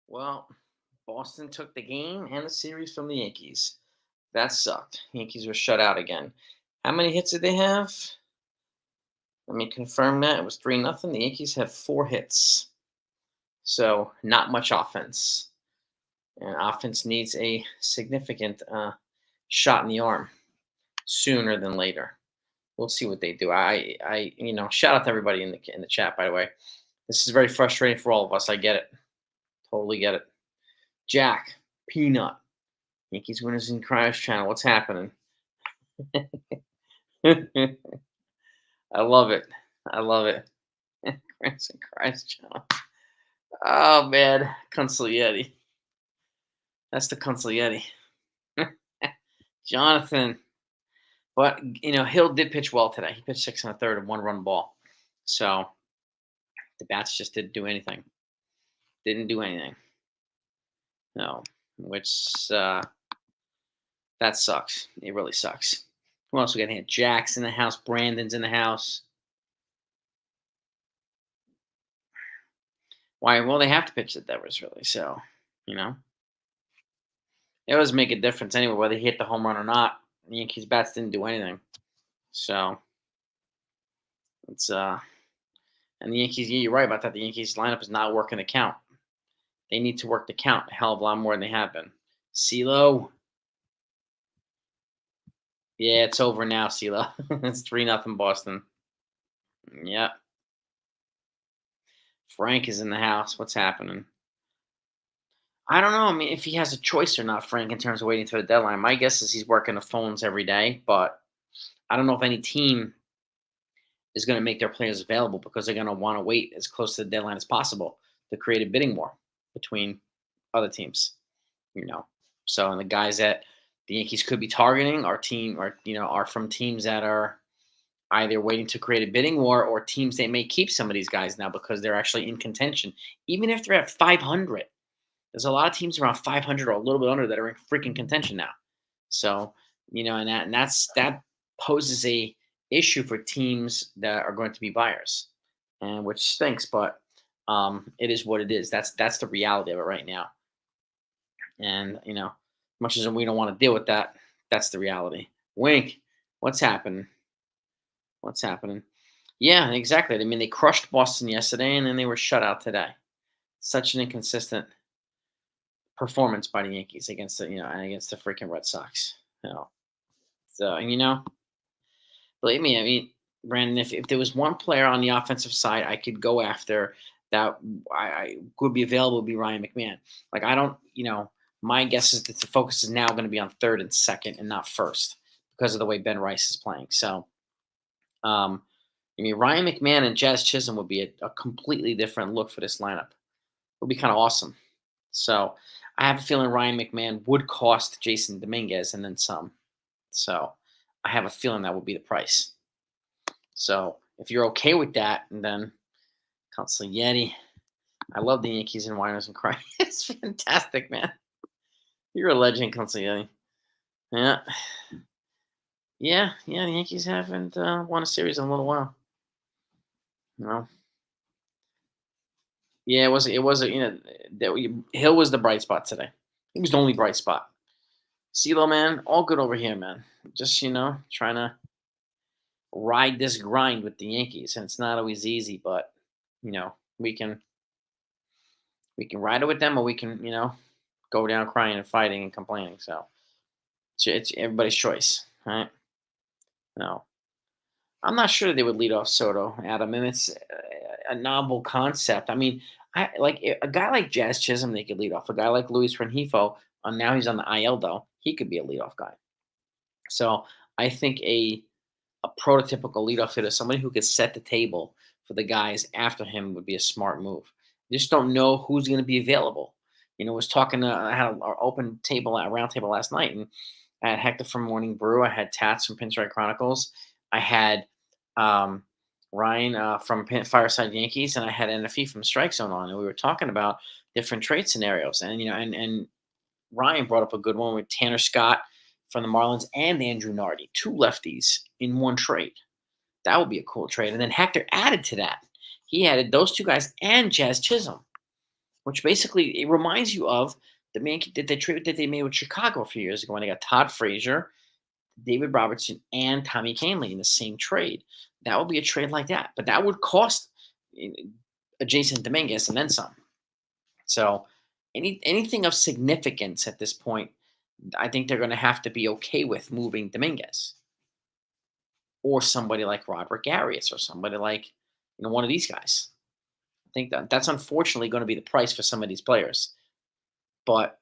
Well, Boston took the game and the series from the Yankees. That sucked. Yankees were shut out again. How many hits did they have? Let me confirm that. It was 3-0. The Yankees have 4 hits. So, not much offense. And offense needs a significant shot in the arm sooner than later. We'll see what they do. Shout out to everybody in the chat. By the way, this is very frustrating for all of us. I get it, totally get it. Jack, Peanut, Yankees winners in Cryos channel. What's happening? I love it. I love it. Crimson Cryos channel. Oh man, Consiglietti. That's the Consiglietti. Jonathan. But Hill did pitch well today. He pitched 6 1/3 and 1 run ball. So the bats just didn't do anything. Didn't do anything. No, which that sucks. It really sucks. Who else we got here? Jack's in the house. Brandon's in the house. Why? Well, they have to pitch the Devers, really. So, it doesn't make a difference anyway whether he hit the home run or not. The Yankees bats didn't do anything. So it's and the Yankees. Yeah, you're right about that. The Yankees lineup is not working the count. They need to work the count a hell of a lot more than they have been. CeeLo. Yeah, it's over now, CeeLo. It's 3-0 Boston. Yep. Frank is in the house. What's happening? I don't know. I mean, if he has a choice or not, Frank, in terms of waiting for the deadline. My guess is he's working the phones every day, but I don't know if any team is going to make their players available because they're going to want to wait as close to the deadline as possible to create a bidding war between other teams. So and the guys that the Yankees could be targeting are from teams that are either waiting to create a bidding war or teams that may keep some of these guys now because they're actually in contention, even if they're at 500. There's a lot of teams around 500 or a little bit under that are in freaking contention now. So, that poses a issue for teams that are going to be buyers, and which stinks, but it is what it is. That's the reality of it right now. And much as we don't want to deal with that, that's the reality. Wink, what's happening? What's happening? Yeah, exactly. I mean, they crushed Boston yesterday, and then they were shut out today. Such an inconsistent performance by the Yankees against the freaking Red Sox. So believe me, I mean, Brandon, if there was one player on the offensive side I could go after that I could be available would be Ryan McMahon. Like I don't, my guess is that the focus is now going to be on third and second and not first because of the way Ben Rice is playing. So, Ryan McMahon and Jazz Chisholm would be a completely different look for this lineup. It would be kind of awesome. So I have a feeling Ryan McMahon would cost Jason Dominguez and then some. So I have a feeling that would be the price. So if you're okay with that, and then Consiglietti, I love the Yankees and Winers and Cry. It's fantastic, man. You're a legend, Consiglietti. Yeah. Yeah, the Yankees haven't won a series in a little while. Yeah, Hill was the bright spot today. He was the only bright spot. CeeLo, man, all good over here, man. Just trying to ride this grind with the Yankees, and it's not always easy, but we can ride it with them, or we can go down crying and fighting and complaining. So it's everybody's choice, right? No, I'm not sure they would lead off Soto, Adam, and it's a novel concept. I mean, I like a guy like Jazz Chisholm. They could lead off a guy like Luis Rengifo. Now he's on the IL though. He could be a leadoff guy. So I think a prototypical leadoff hitter, somebody who could set the table for the guys after him, would be a smart move. Just don't know who's going to be available. Was talking. I had an open table at round table last night, and I had Hector from Morning Brew. I had Tats from Pinstripe Chronicles. I had Ryan from Fireside Yankees, and I had NFE from Strike Zone on, and we were talking about different trade scenarios. And and Ryan brought up a good one with Tanner Scott from the Marlins and Andrew Nardi, 2 lefties in one trade. That would be a cool trade. And then Hector added to that. He added those 2 guys and Jazz Chisholm. which basically it reminds you of the trade that they made with Chicago a few years ago when they got Todd Frazier, David Robertson, and Tommy Kahnle in the same trade. That would be a trade like that, but that would cost eh, Jason Dominguez and then some. So anything of significance at this point, I think they're going to have to be okay with moving Dominguez or somebody like Roderick Arias or somebody like one of these guys. I think that's unfortunately going to be the price for some of these players, but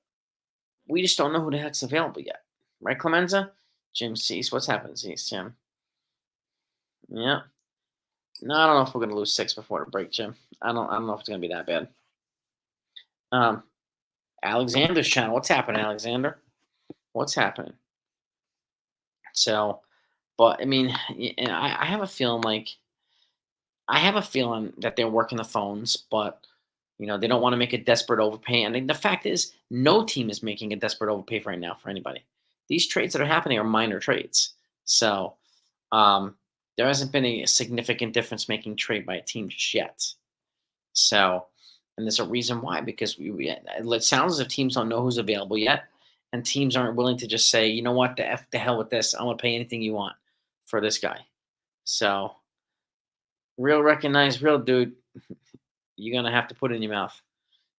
we just don't know who the heck's available yet, right, Clemenza? Jim Cease, what's happening, Cease, Jim? Yeah, no, I don't know if we're going to lose six before the break, Jim. I don't know if it's going to be that bad. Um, Alexander's channel, what's happening, Alexander? What's happening? So, but I mean, and I have a feeling that they're working the phones, but they don't want to make a desperate overpay. And the fact is, no team is making a desperate overpay right now for anybody. These trades that are happening are minor trades, so there hasn't been a significant difference making trade by a team just yet. So, and there's a reason why, because it sounds as if teams don't know who's available yet, and teams aren't willing to just say, you know what, the hell with this. I'm gonna pay anything you want for this guy. So, real recognized, real dude, you're gonna have to put it in your mouth.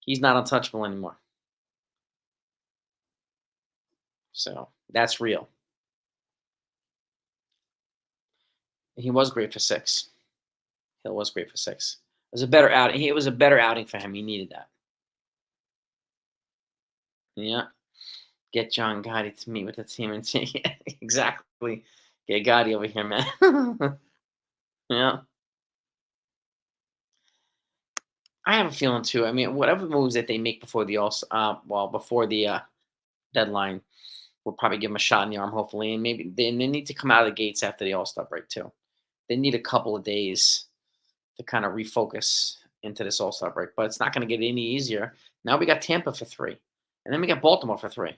He's not untouchable anymore. So that's real. He was great for six. Hill was great for six. It was a better outing. It was a better outing for him. He needed that. Yeah. Get John Gotti to meet with the team and see. Yeah, exactly. Get Gotti over here, man. Yeah. I have a feeling too. I mean, whatever moves that they make before before the deadline, will probably give him a shot in the arm, hopefully, and maybe they need to come out of the gates after the All Star break too. They need a couple of days to kind of refocus into this All Star break, but it's not going to get any easier. Now we got Tampa for 3, and then we got Baltimore for 3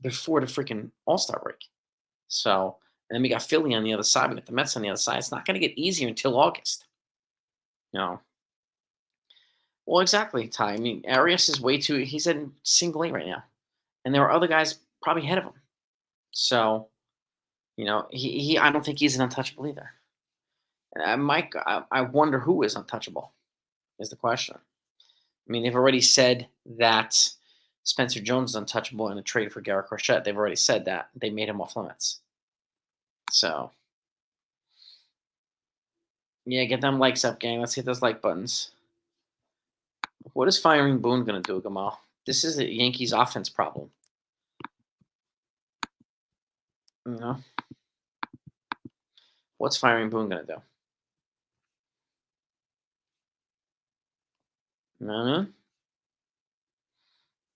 before the freaking All Star break. So, and then we got Philly on the other side. We got the Mets on the other side. It's not going to get easier until August. You know. Well, exactly, Ty. I mean, Arias is way too. He's in single A right now, and there are other guys probably ahead of him. So, he I don't think he's an untouchable either. And I wonder who is untouchable is the question. I mean, they've already said that Spencer Jones is untouchable in a trade for Garrett Crochet. They've already said that. They made him off limits. So, yeah, get them likes up, gang. Let's hit those like buttons. What is firing Boone going to do, Gamal? This is the Yankees' offense problem. You know? What's firing Boone going to do? You know what I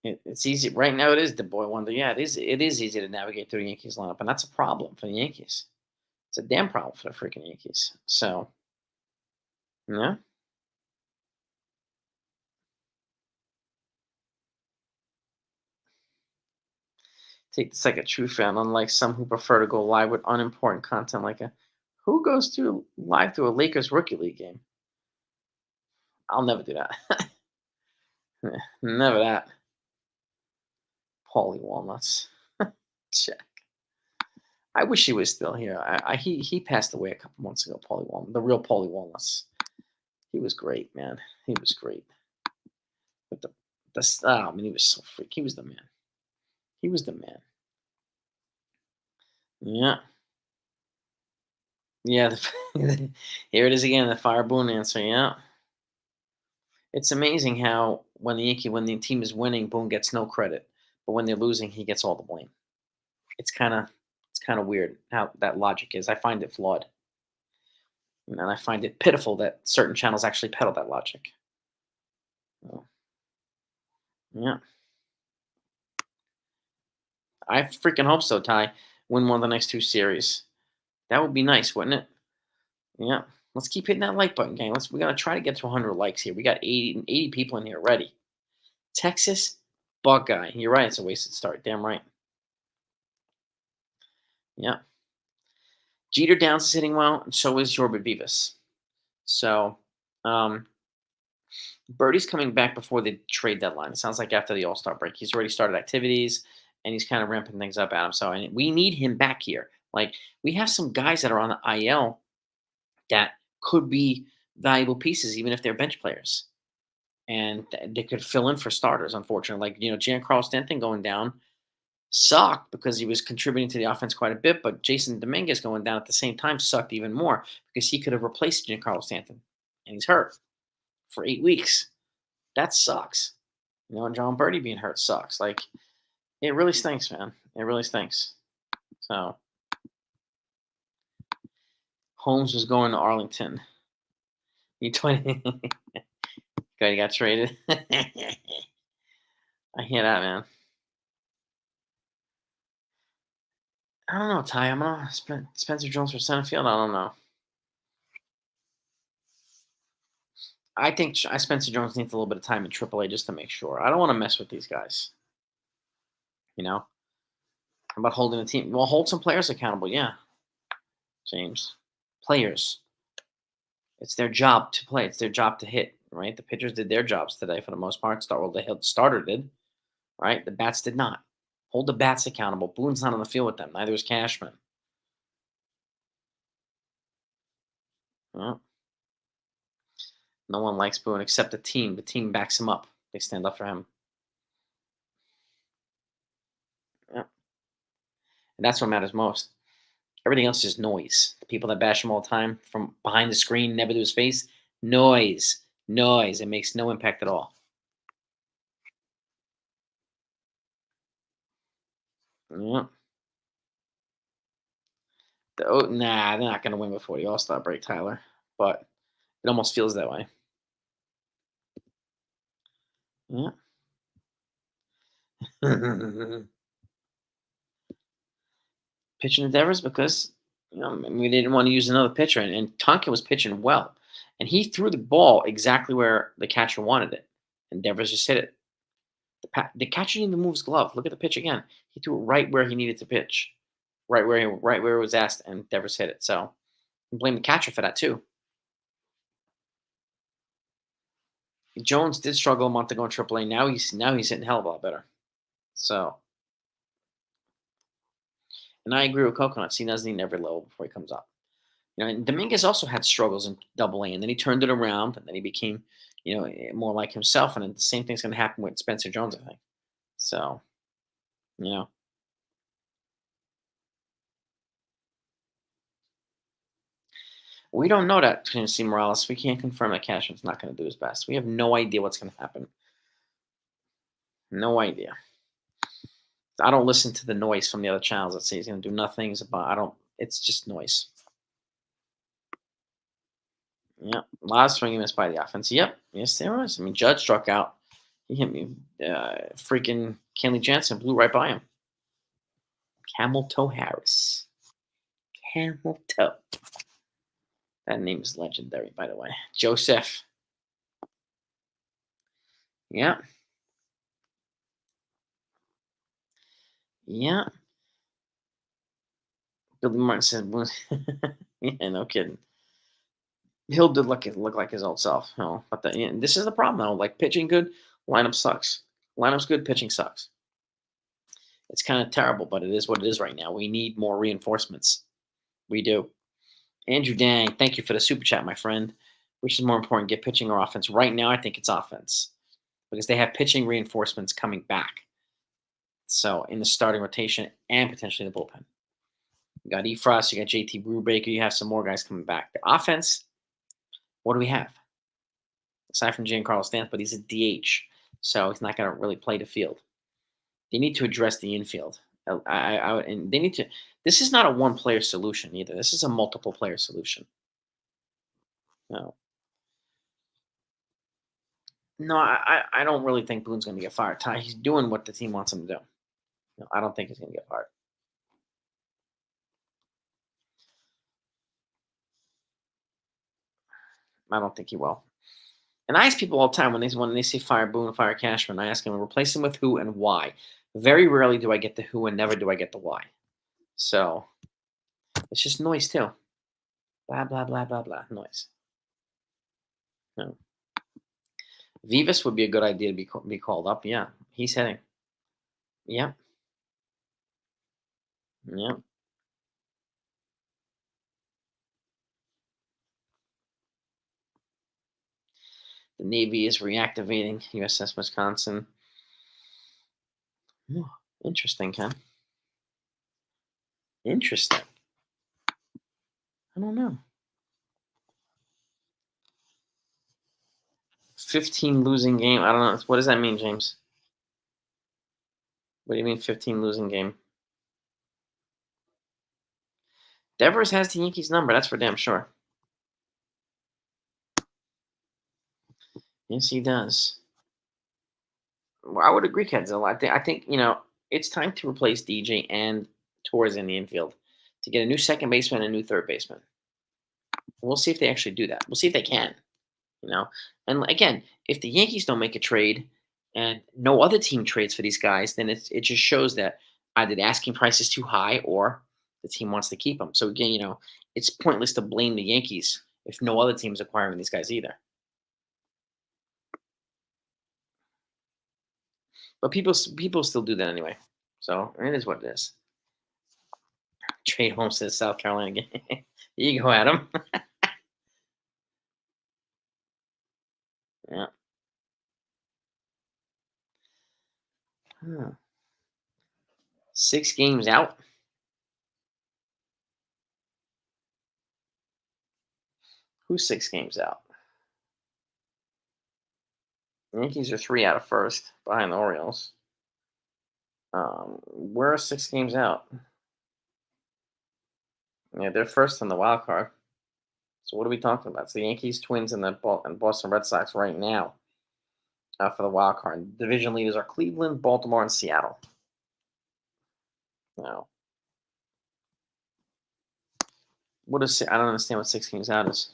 mean? It's easy right now. It is the boy wonder. Yeah, it is. It is easy to navigate through the Yankees lineup, and that's a problem for the Yankees. It's a damn problem for the freaking Yankees. So, yeah, take this like a true fan, unlike some who prefer to go live with unimportant content. Like who goes through live through a Lakers rookie league game? I'll never do that. Never that. Paulie Walnuts. Check. I wish he was still here. He passed away a couple months ago. Paulie Walnuts, the real Paulie Walnuts. He was great, man. He was great. But I mean, he was so freak. He was the man. He was the man. Yeah. Yeah. Here it is again. The Fire Boone answer. Yeah. It's amazing how when the team is winning, Boone gets no credit, but when they're losing, he gets all the blame. It's kind of weird how that logic is. I find it flawed, and I find it pitiful that certain channels actually peddle that logic. Oh, yeah, I freaking hope so. Ty win one of the next 2 series. That would be nice, wouldn't it? Yeah. Let's keep hitting that like button, gang. We gotta try to get to 100 likes here. We got 80 people in here already. Texas Buckeye. You're right. It's a wasted start. Damn right. Yeah. Jeter Downs is hitting well, and so is Jordan Vivas. So, um, Birdie's coming back before the trade deadline. It sounds like after the All-Star break. He's already started activities, and he's kind of ramping things up, Adam. So and we need him back here. Like, we have some guys that are on the IL that could be valuable pieces, even if they're bench players. And they could fill in for starters, unfortunately. Like, Giancarlo Stanton going down sucked because he was contributing to the offense quite a bit, but Jason Dominguez going down at the same time sucked even more because he could have replaced Giancarlo Stanton, and he's hurt for 8 weeks. That sucks. And John Birdie being hurt sucks. Like, it really stinks, man. It really stinks. So Holmes was going to Arlington. He 20. He got traded. I hear that, man. I don't know, Ty. I'm gonna Spencer Jones for center field. I don't know. I think Spencer Jones needs a little bit of time in AAA just to make sure. I don't want to mess with these guys. You know, how about holding the team? Well, hold some players accountable. Yeah, James. Players. It's their job to play. It's their job to hit. Right. The pitchers did their jobs today for the most part. The starter did. Right. The bats did not. Hold the bats accountable. Boone's not on the field with them. Neither is Cashman. Well, no one likes Boone except the team. The team backs him up. They stand up for him. Yeah. And that's what matters most. Everything else is just noise. The people that bash him all the time from behind the screen, never to his face, noise, noise. It makes no impact at all. Yeah. Nah, they're not going to win before the All Star break, Tyler. But it almost feels that way. Yeah. Pitching endeavors because we didn't want to use another pitcher, and Tonkin was pitching well, and he threw the ball exactly where the catcher wanted it. And Devers just hit it. The catcher didn't even move his glove. Look at the pitch again. He threw it right where he needed to pitch, right where it was asked, and Devers hit it. So I blame the catcher for that too. Jones did struggle a month ago in AAA. Now he's hitting hell of a lot better. So, and I agree with Coconuts. He doesn't need every level before he comes up. And Dominguez also had struggles in Double A, and then he turned it around, and then he became, more like himself. And then the same thing's going to happen with Spencer Jones, I think. So, you know, we don't know that Tennessee Morales. We can't confirm that Cashman's not going to do his best. We have no idea what's going to happen. No idea. I don't listen to the noise from the other channels that say he's going to do nothing. I don't. It's just noise. Yep. Last swing he missed by the offense. Yep. Yes, there was. I mean, Judge struck out. He hit me. Freaking Kenley Jansen blew right by him. Camel Toe Harris. Camel Toe. That name is legendary, by the way. Joseph. Yeah. Yeah. Billy Martin said, yeah, no kidding. Hill did look like his old self. But this is the problem, though. Like, pitching good, lineup sucks. Lineup's good, pitching sucks. It's kind of terrible, but it is what it is right now. We need more reinforcements. We do. Andrew Dang, thank you for the super chat, my friend. Which is more important, get pitching or offense? Right now, I think it's offense because they have pitching reinforcements coming back. So in the starting rotation and potentially the bullpen. You got E. Frost, you got JT Brubaker, you have some more guys coming back. The offense, what do we have? Aside from Giancarlo Stanton, but he's a DH, so he's not going to really play the field. They need to address the infield. And they need to. This is not a one-player solution either. This is a multiple-player solution. No, no, I don't really think Boone's going to get fired. Ty, he's doing what the team wants him to do. No, I don't think he's going to get fired. I don't think he will. And I ask people all the time when they say fire Boone, fire Cashman, I ask them replace him with who and why. Very rarely do I get the who and never do I get the why. So it's just noise too. Blah blah blah blah blah noise. No. Vivas would be a good idea to be called up. Yeah, he's hitting. Yep, yep. The Navy is reactivating USS Wisconsin. Hmm, interesting, Ken. Interesting. I don't know. 15 losing game. I don't know. What does that mean, James? What do you mean 15 losing game? Devers has the Yankees number. That's for damn sure. Yes, he does. Well, I would agree, Kedzilla. I think it's time to replace DJ and Torres in the infield to get a new second baseman and a new third baseman. We'll see if they actually do that. We'll see if they can. You know, and again, if the Yankees don't make a trade and no other team trades for these guys, then it just shows that either the asking price is too high or the team wants to keep them. So again, it's pointless to blame the Yankees if no other team's acquiring these guys either. But people still do that anyway. So it is what it is. Trade Holmes to the South Carolina game. You go, Adam. Yeah. Huh. 6 games out. Who's 6 games out? Yankees are 3 out of first behind the Orioles. We're 6 games out. Yeah, they're first in the wild card. So what are we talking about? It's the Yankees, Twins, and and Boston Red Sox right now for the wild card. Division leaders are Cleveland, Baltimore, and Seattle. Now, what is I don't understand what 6 games out is.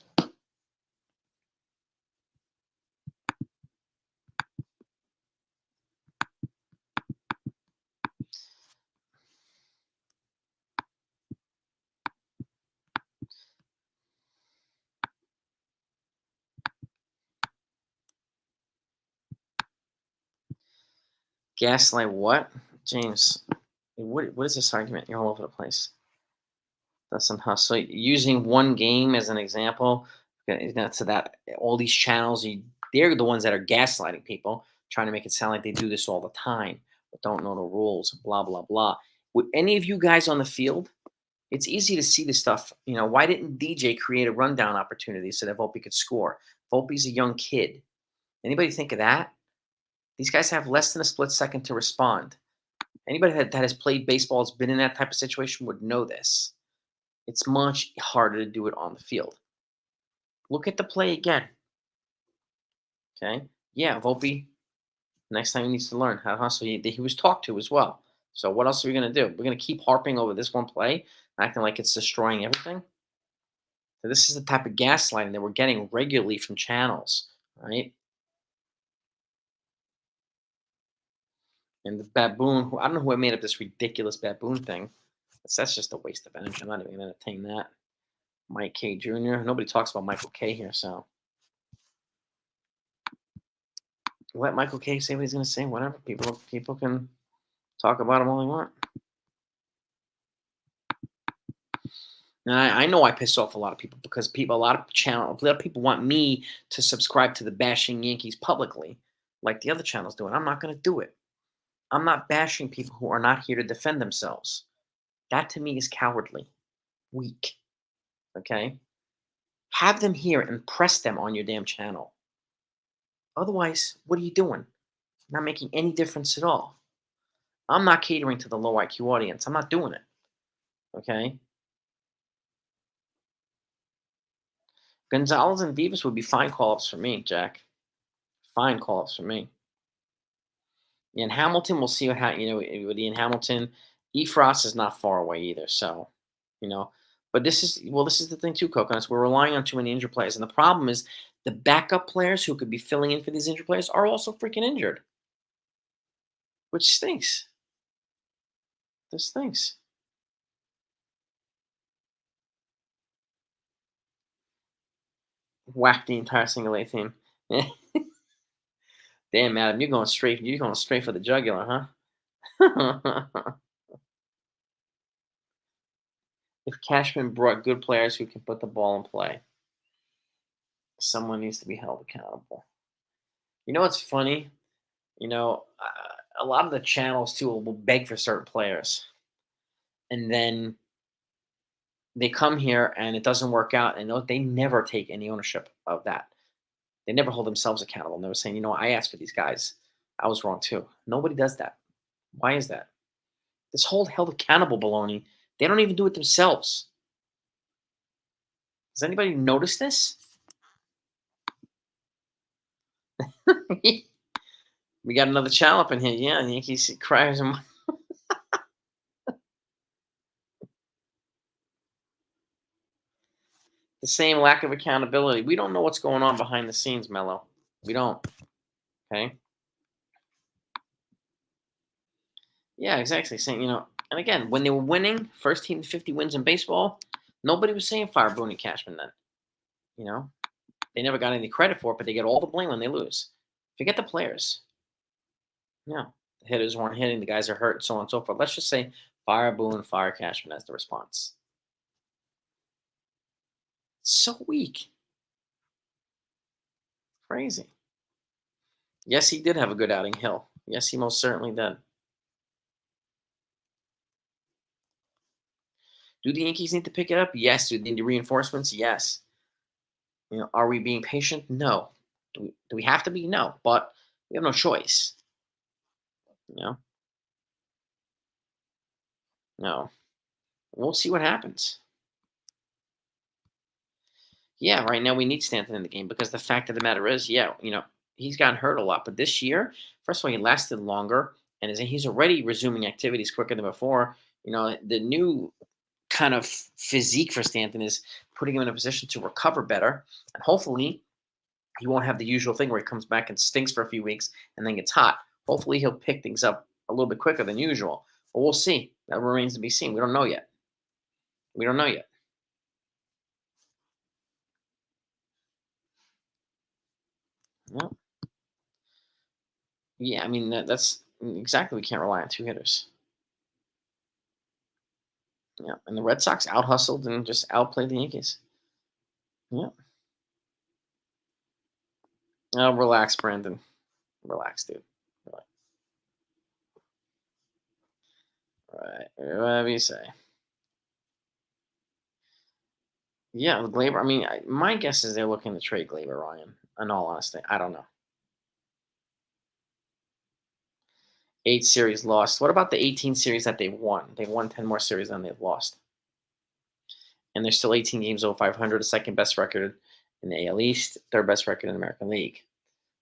Gaslight what? James, what is this argument? You're all over the place. That's somehow so using one game as an example. Okay, so that all these channels, they're the ones that are gaslighting people, trying to make it sound like they do this all the time, but don't know the rules. Blah blah blah. With any of you guys on the field, it's easy to see this stuff. Why didn't DJ create a rundown opportunity so that Volpe could score? Volpe's a young kid. Anybody think of that? These guys have less than a split second to respond. Anybody that has played baseball, has been in that type of situation, would know this. It's much harder to do it on the field. Look at the play again. Okay. Yeah, Volpe, next time he needs to learn how to hustle. He was talked to as well. So what else are we going to do? We're going to keep harping over this one play, acting like it's destroying everything. So this is the type of gaslighting that we're getting regularly from channels, right? And the baboon, I don't know who made up this ridiculous baboon thing. That's just a waste of energy. I'm not even going to entertain that. Mike K. Jr. Nobody talks about Michael K here, so let Michael K say what he's going to say. Whatever. People can talk about him all they want. And I know I piss off a lot of people because a lot of people want me to subscribe to the bashing Yankees publicly, like the other channels do, and I'm not going to do it. I'm not bashing people who are not here to defend themselves. That to me is cowardly, weak. Okay, have them here and press them on your damn channel. Otherwise, what are you doing? Not making any difference at all. I'm not catering to the low IQ audience. I'm not doing it. Okay, Gonzalez and Vivas would be fine call-ups for me, Jack. Fine call-ups for me. In Hamilton, we'll see with Ian Hamilton. Efrost is not far away either. So, you know, but this is the thing too, Coconuts. We're relying on too many injured players, and the problem is the backup players who could be filling in for these injured players are also freaking injured, which stinks. This stinks. Whack the entire single A team. Damn, Adam, you're going straight for the jugular, huh? If Cashman brought good players who can put the ball in play, someone needs to be held accountable. You know what's funny? A lot of the channels too will beg for certain players, and then they come here and it doesn't work out, and they never take any ownership of that. They never hold themselves accountable. Never saying, I asked for these guys. I was wrong too. Nobody does that. Why is that? This whole held accountable baloney, they don't even do it themselves. Does anybody notice this? We got another child up in here. Yeah, Yankees cries. The same lack of accountability. We don't know what's going on behind the scenes, Mello. We don't. Okay. Yeah, exactly. Saying, and again, when they were winning, first team to 50 wins in baseball, nobody was saying fire Boone and Cashman then. You know, they never got any credit for it, but they get all the blame when they lose. Forget the players. Yeah, the hitters weren't hitting, the guys are hurt, and so on and so forth. Let's just say fire Boone, fire Cashman as the response. So weak. Crazy. Yes, he did have a good outing, Hill. Yes, he most certainly did. Do the Yankees need to pick it up? Yes. Do they need reinforcements? Yes. Are we being patient? No. Do we have to be? No. But we have no choice. You know, no. We'll see what happens. Yeah, right now we need Stanton in the game because the fact of the matter is, yeah, he's gotten hurt a lot. But this year, first of all, he lasted longer, and he's already resuming activities quicker than before. The new kind of physique for Stanton is putting him in a position to recover better, and hopefully he won't have the usual thing where he comes back and stinks for a few weeks and then gets hot. Hopefully he'll pick things up a little bit quicker than usual. But we'll see. That remains to be seen. We don't know yet. We don't know yet. No. Yeah, I mean that's exactly. We can't rely on two hitters. Yeah, and the Red Sox out hustled and just outplayed the Yankees. Yeah. Oh, relax, Brandon. Relax, dude. Relax. All right. Whatever you say. Yeah, the Glaber. I mean, my guess is they're looking to trade Glaber, Ryan. In all honesty, I don't know. 8 series lost. What about the 18 series that they've won? They've won 10 more series than they've lost. And they're still 18 games over 500, the second best record in the AL East, third best record in the American League.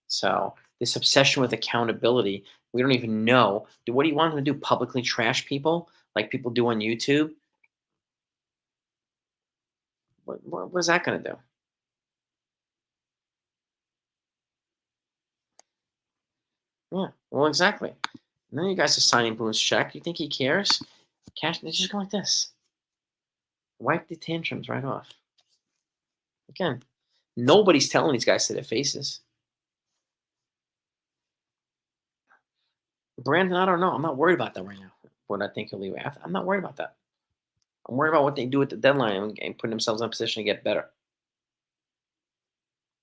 So this obsession with accountability, we don't even know. What do you want them to do? Publicly trash people like people do on YouTube? What is that going to do? Yeah, well, exactly. And then you guys are signing Boone's check. You think he cares? Cash, they just go like this. Wipe the tantrums right off. Again, nobody's telling these guys to their faces. Brandon, I don't know. I'm not worried about that right now. What I think he'll leave. I'm not worried about that. I'm worried about what they do at the deadline and putting themselves in a position to get better.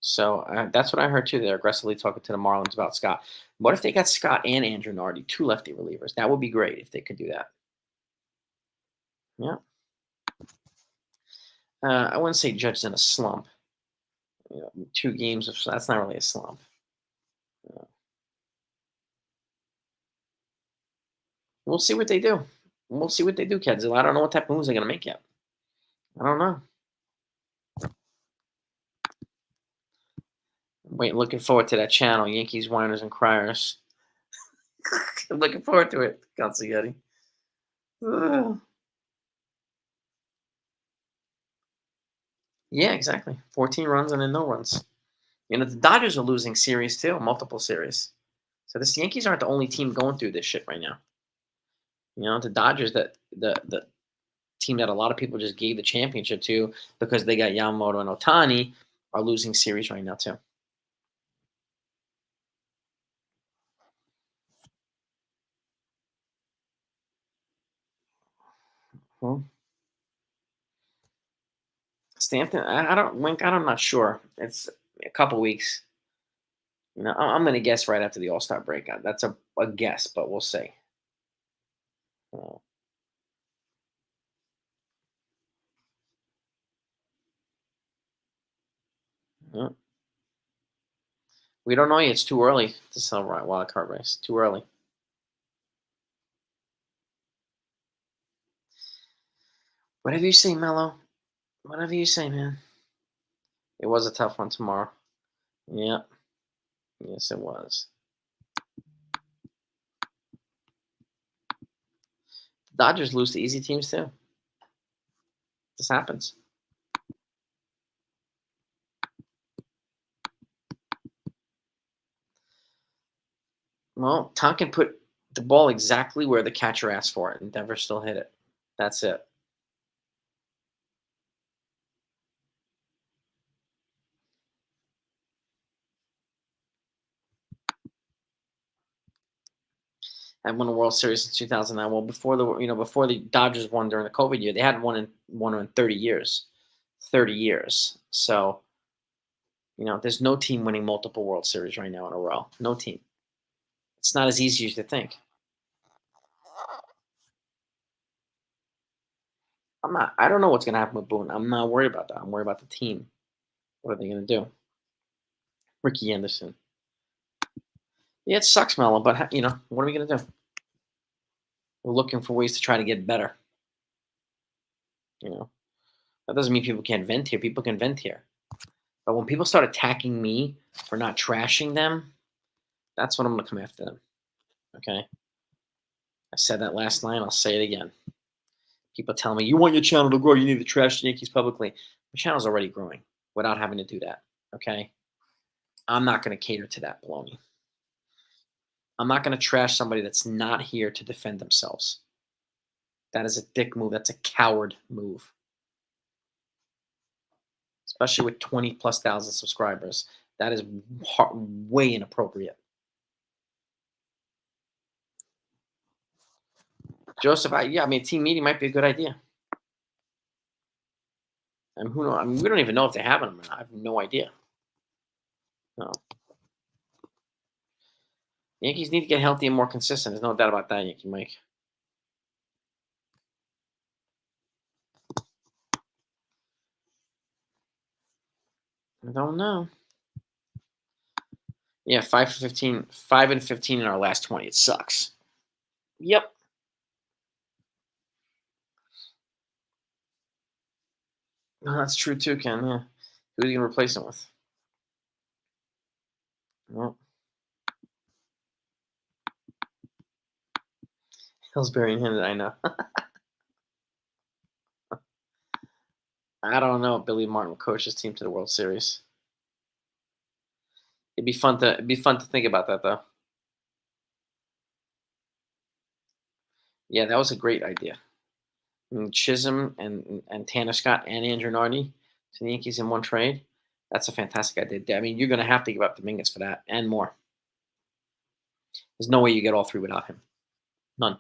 So that's what I heard too. They're aggressively talking to the Marlins about Scott. What if they got Scott and Andrew Nardi, two lefty relievers? That would be great if they could do that. Yeah. I wouldn't say Judge is in a slump. 2 games of that's not really a slump. We'll see what they do. We'll see what they do, kids. I don't know what type of moves they're gonna make yet. I don't know. Wait, looking forward to that channel, Yankees, Whiners, and Criers. I'm looking forward to it, Consiglietti. Yeah, exactly. 14 runs and then no runs. The Dodgers are losing series too, multiple series. So the Yankees aren't the only team going through this shit right now. The Dodgers, that the team that a lot of people just gave the championship to because they got Yamamoto and Otani, are losing series right now too. Well, Stanton, I don't Wink. I'm not sure. It's a couple weeks. I'm going to guess right after the All Star break. That's a guess, but we'll see. Uh, yeah. We don't know yet. It's too early to sell wild card race. Too early. Whatever you say, Mello. Whatever you say, man. It was a tough one tomorrow. Yeah. Yes, it was. Dodgers lose to easy teams too. This happens. Well, Tonkin put the ball exactly where the catcher asked for it, and Denver still hit it. That's it. I won a World Series in 2009. Well, before the Dodgers won during the COVID year, they hadn't won in 30 years. 30 years. So there's no team winning multiple World Series right now in a row. No team. It's not as easy as you think. I'm not. I don't know what's going to happen with Boone. I'm not worried about that. I'm worried about the team. What are they going to do? Ricky Anderson. Yeah, it sucks, Mello, but what are we going to do? We're looking for ways to try to get better. You know, that doesn't mean people can't vent here. People can vent here. But when people start attacking me for not trashing them, that's when I'm going to come after them. Okay? I said that last night. I'll say it again. People tell me, you want your channel to grow, you need to trash the Yankees publicly. My channel's already growing without having to do that. Okay? I'm not going to cater to that baloney. I'm not going to trash somebody that's not here to defend themselves. That is a dick move. That's a coward move. Especially with 20 plus thousand subscribers. That is way inappropriate. Joseph, I mean, team meeting might be a good idea. And who knows? I mean, we don't even know if they have them or not. I have no idea. No. Yankees need to get healthy and more consistent. There's no doubt about that, Yankee Mike. I don't know. Yeah, 5 for 15, 5 and 15 in our last 20. It sucks. Yep. No, that's true too, Ken. Yeah. Who are you gonna replace him with? Well, Hillsbury and Hinnant, I know. I don't know if Billy Martin will coach his team to the World Series. It'd be fun to think about that though. Yeah, that was a great idea. I mean, Chisholm and Tanner Scott and Andrew Nardi to the Yankees in one trade. That's a fantastic idea. I mean, you're gonna have to give up Dominguez for that and more. There's no way you get all three without him. None.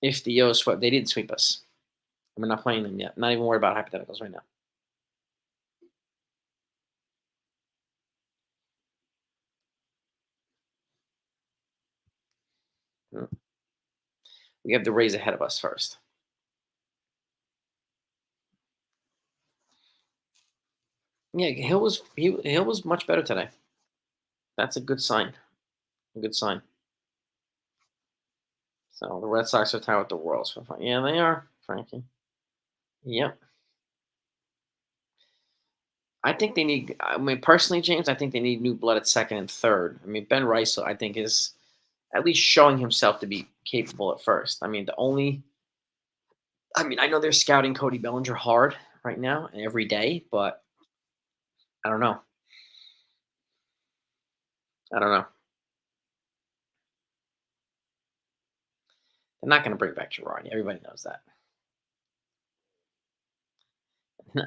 If the O's swept, they didn't sweep us. We're not playing them yet. Not even worried about hypotheticals right now. Mm. We have the Rays ahead of us first. Yeah, Hill was much better today. That's a good sign. A good sign. So the Red Sox are tied with the Royals for fun. Yeah, they are, Frankie. Yep. I think they need. I mean, personally, James, I think they need new blood at second and third. I mean, Ben Rice, I think, is at least showing himself to be capable at first. I mean, I know they're scouting Cody Bellinger hard right now and every day, but I don't know. I don't know. They're not going to bring back Girardi. Everybody knows that.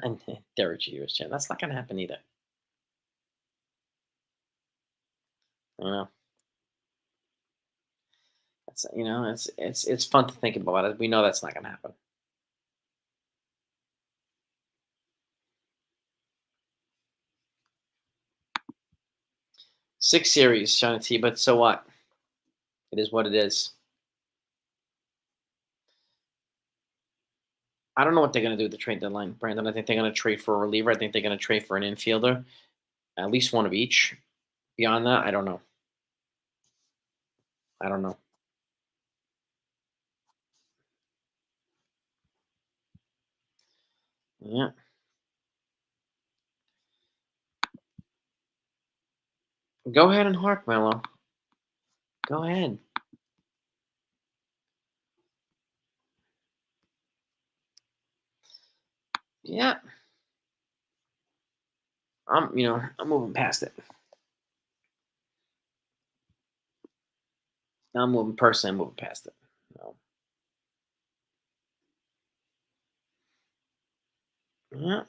And Derek Jeter's chin. That's not going to happen either. You know, it's fun to think about it. We know that's not gonna happen. 6 series, Shauna T. But so what? It is what it is. I don't know what they're gonna do at the trade deadline, Brandon. I think they're gonna trade for a reliever. I think they're gonna trade for an infielder, at least one of each. Beyond that, I don't know. I don't know. Yeah, go ahead and harp, Mello. Go ahead. Yeah, I'm moving past it. I'm moving personally. I'm moving past it. No. Yeah,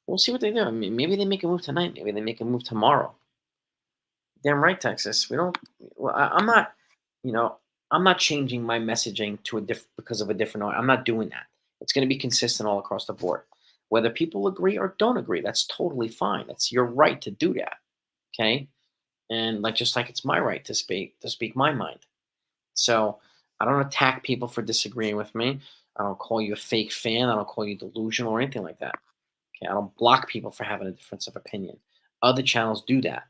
we'll see what they do. I mean, maybe they make a move tonight. Maybe they make a move tomorrow. Damn right, Texas. We don't. Well, I'm not. You know, I'm not changing my messaging to a because of a different. I'm not doing that. It's going to be consistent all across the board. Whether people agree or don't agree, that's totally fine. It's your right to do that. Okay, and just like it's my right to speak my mind. So I don't attack people for disagreeing with me. I don't call you a fake fan. I don't call you delusional or anything like that. Okay, I don't block people for having a difference of opinion. Other channels do that.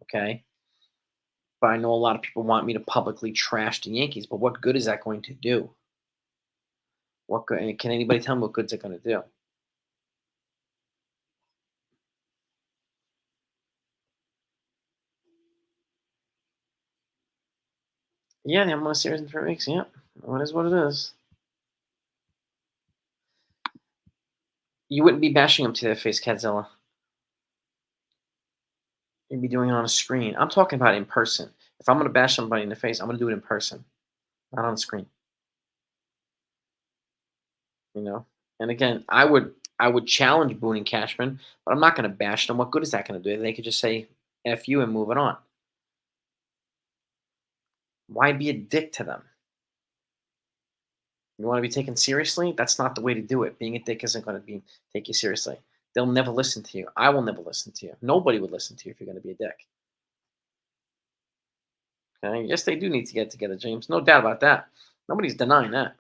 Okay, but I know a lot of people want me to publicly trash the Yankees. But what good is that going to do? What good? Can anybody tell me what good's it going to do? Yeah, they haven't won a series in 3 weeks. Yeah, what is what it is. You wouldn't be bashing them to their face, Cadzilla. You'd be doing it on a screen. I'm talking about in person. If I'm going to bash somebody in the face, I'm going to do it in person, not on screen. You know. And again, I would challenge Boone and Cashman, but I'm not going to bash them. What good is that going to do? They could just say "f you" and move it on. Why be a dick to them? You want to be taken seriously? That's not the way to do it. Being a dick isn't going to be take you seriously. They'll never listen to you. I will never listen to you. Nobody would listen to you if you're going to be a dick. Okay? Yes, they do need to get together, James. No doubt about that. Nobody's denying that.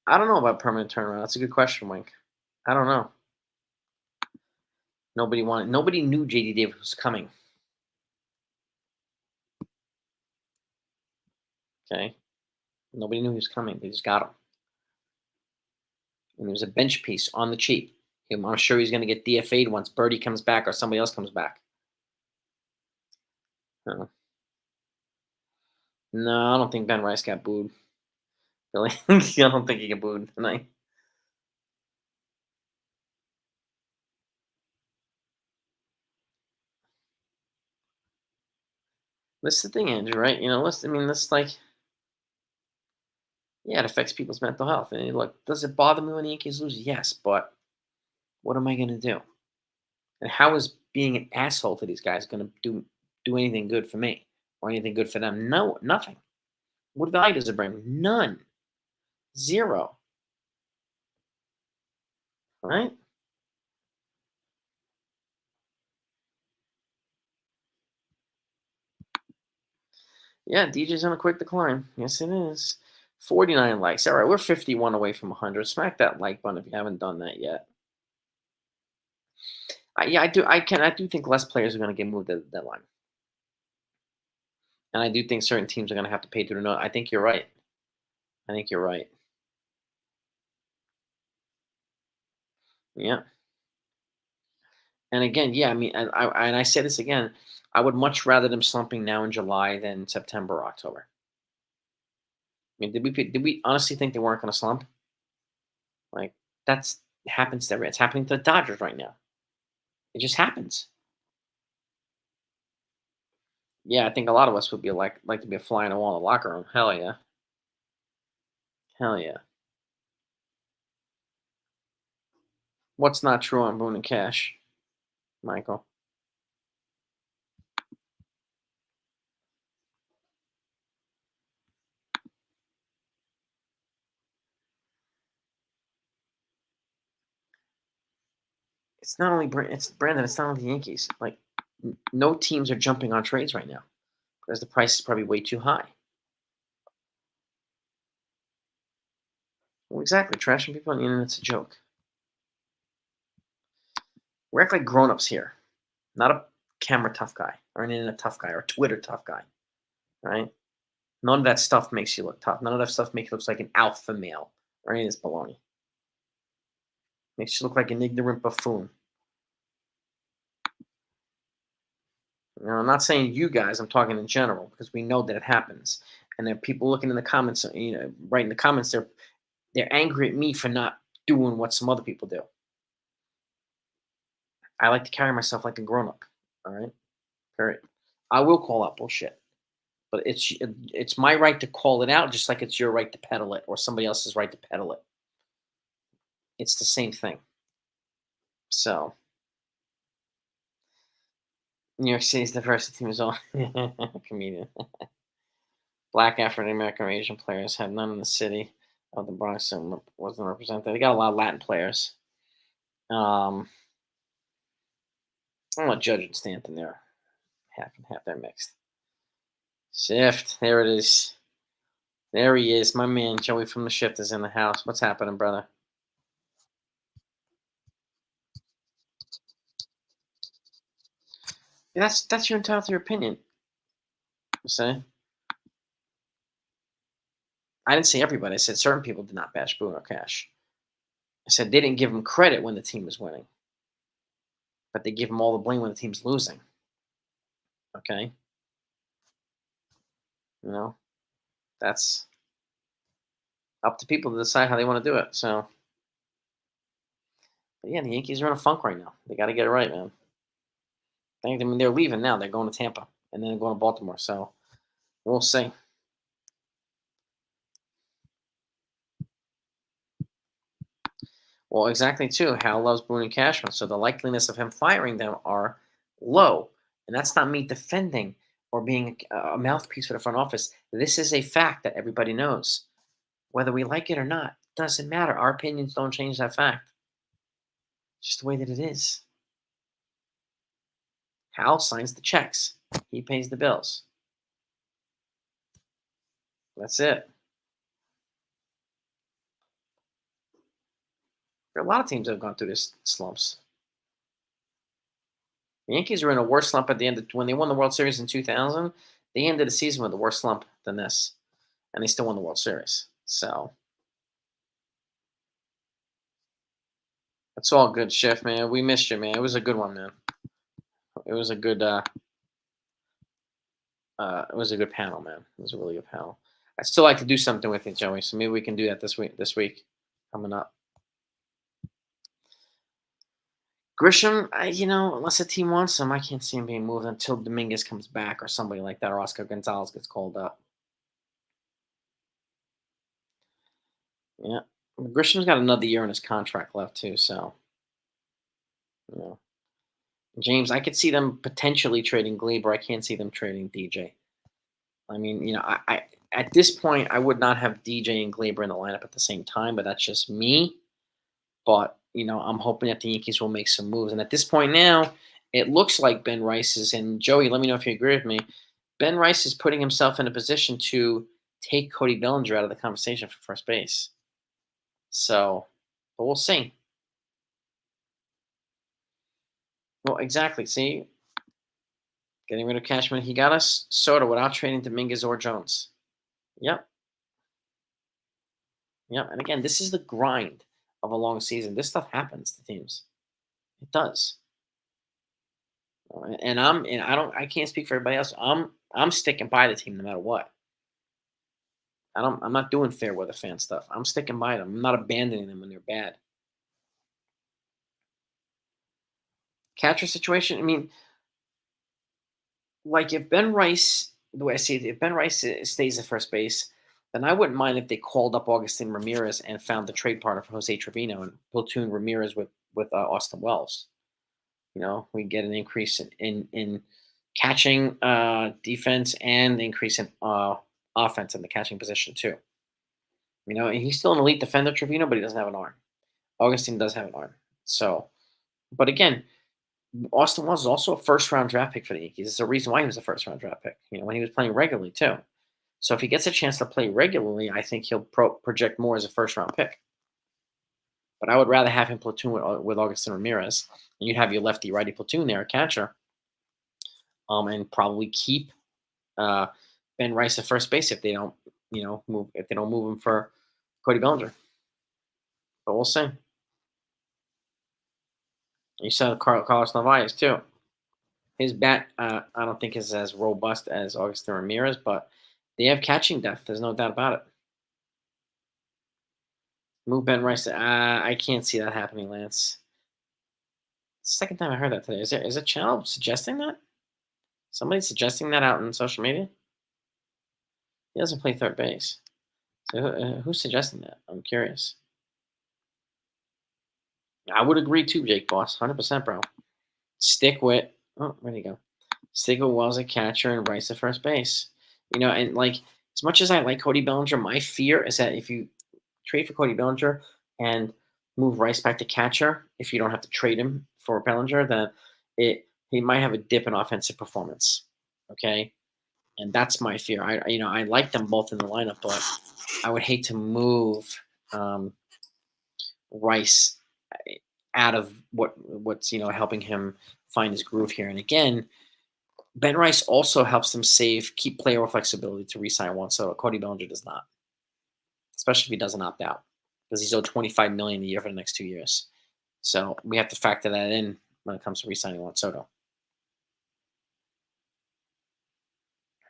I don't know about permanent turnaround. That's a good question, Wink. I don't know. Nobody knew JD Davis was coming. Okay? Nobody knew he was coming. They just got him. And he was a bench piece on the cheap. I'm sure he's going to get DFA'd once Birdie comes back or somebody else comes back. Uh, no, I don't think Ben Rice got booed. Really? I don't think he got booed tonight. This is the thing, Andrew, right? This yeah, it affects people's mental health. And look, does it bother me when the Yankees lose? Yes, but what am I going to do? And how is being an asshole to these guys going to do anything good for me or anything good for them? No, nothing. What value does it bring? None. Zero. Right? Yeah, DJ's on a quick decline. Yes, it is. 49 likes. All right, we're 51 away from 100. Smack that like button if you haven't done that yet. Yeah, I do. I do think less players are going to get moved at the deadline, and I do think certain teams are going to have to pay through the nose. I think you're right. I think you're right. Yeah, and again, yeah. I mean, and I say this again. I would much rather them slumping now in July than September or October. I mean, did we honestly think they weren't going to slump? Like that's happens to it's happening to the Dodgers right now. It just happens. Yeah, I think a lot of us would be like to be a fly on the wall in the locker room. Hell yeah. Hell yeah. What's not true on Boone and Cash, Michael? It's not only it's Brandon. It's not only the Yankees. Like, no teams are jumping on trades right now because the price is probably way too high. Well, exactly. Trashing people on the internet's a joke. We act like grown-ups here, not a camera tough guy or an internet tough guy or a Twitter tough guy, right? None of that stuff makes you look tough. None of that stuff makes you look like an alpha male or any of this baloney. Makes you look like an ignorant buffoon. You know, I'm not saying you guys. I'm talking in general because we know that it happens. And there are people looking in the comments, writing the comments. They're angry at me for not doing what some other people do. I like to carry myself like a grown up. All right, period. I will call out bullshit, but it's my right to call it out, just like it's your right to peddle it or somebody else's right to peddle it. It's the same thing. So New York City's diversity team is all comedian. Black African American Asian players have none in the city of the Bronx and wasn't represented. They got a lot of Latin players. Um, I'm not judging Stanton there. Half and half, they're mixed. Shift, there it is. There he is, my man Joey from the Shift is in the house. What's happening, brother? Yeah, that's your entitled to your opinion. See, I didn't say everybody. I said certain people did not bash Boone or Cash. I said they didn't give him credit when the team was winning, but they give him all the blame when the team's losing. Okay, you know that's up to people to decide how they want to do it. So, but yeah, the Yankees are in a funk right now. They got to get it right, man. I mean, they're leaving now. They're going to Tampa and then they're going to Baltimore. So we'll see. Well, exactly too. Hal loves Boone and Cashman, so the likeliness of him firing them are low. And that's not me defending or being a mouthpiece for the front office. This is a fact that everybody knows. Whether we like it or not, doesn't matter. Our opinions don't change that fact. It's just the way that it is. Hal signs the checks. He pays the bills. That's it. There are a lot of teams that have gone through this slumps. The Yankees were in a worse slump at the end of when they won the World Series in 2000. They ended the season with a worse slump than this, and they still won the World Series. So it's all good, Chef, man. We missed you, man. It was a good one, man. It was a good it was a good panel, man. It was a really good panel. I'd still like to do something with you, Joey. So maybe we can do that this week coming up. Grisham, unless a team wants him, I can't see him being moved until Dominguez comes back or somebody like that, or Oscar Gonzalez gets called up. Yeah, Grisham's got another year in his contract left too, so you know. James, I could see them potentially trading Glaber. I can't see them trading DJ. I mean, I at this point I would not have DJ and Glaber in the lineup at the same time, but that's just me. But I'm hoping that the Yankees will make some moves. And at this point now, it looks like Ben Rice is in. Joey, let me know if you agree with me. Ben Rice is putting himself in a position to take Cody Bellinger out of the conversation for first base. So, but we'll see. Well, exactly. See, getting rid of Cashman, he got us Soto without trading Dominguez or Jones. Yep. Yep. And again, this is the grind of a long season. This stuff happens to teams. It does. And I can't speak for everybody else. I'm sticking by the team no matter what. I'm not doing fair weather fan stuff. I'm sticking by them. I'm not abandoning them when they're bad. Catcher situation. I mean, like if Ben Rice, the way I see it, if Ben Rice stays at first base, then I wouldn't mind if they called up Augustin Ramirez and found the trade partner for Jose Trevino and platoon Ramirez with Austin Wells. We get an increase in catching defense and increase in offense in the catching position too. And he's still an elite defender, Trevino, but he doesn't have an arm. Augustine does have an arm, so But again, Austin Wells is also a first round draft pick for the Yankees. There's a reason why he was a first round draft pick. When he was playing regularly too. So if he gets a chance to play regularly, I think he'll project more as a first round pick. But I would rather have him platoon with Augustin Ramirez, and you'd have your lefty righty platoon there, a catcher, and probably keep uh, Ben Rice at first base if they don't, move him for Cody Bellinger. But we'll see. You saw Carlos Narvaez too. His bat, I don't think is as robust as Augustin Ramirez, but they have catching depth. There's no doubt about it. Move Ben Rice. I can't see that happening, Lance. It's the second time I heard that today. Is a channel suggesting that? Somebody suggesting that out on social media? He doesn't play third base. So who's suggesting that? I'm curious. I would agree too, Jake Boss. 100%, bro. Stick with. Oh, where'd he go? Stick with Wells at catcher and Rice at first base. And like as much as I like Cody Bellinger, my fear is that if you trade for Cody Bellinger and move Rice back to catcher, if you don't have to trade him for Bellinger, then he might have a dip in offensive performance. Okay, and that's my fear. I like them both in the lineup, but I would hate to move Rice out of what's helping him find his groove here. And again, Ben Rice also helps them keep player flexibility to re-sign Juan Soto. Cody Bellinger does not, especially if he doesn't opt out, because he's owed $25 million a year for the next 2 years. So we have to factor that in when it comes to re-signing Juan Soto.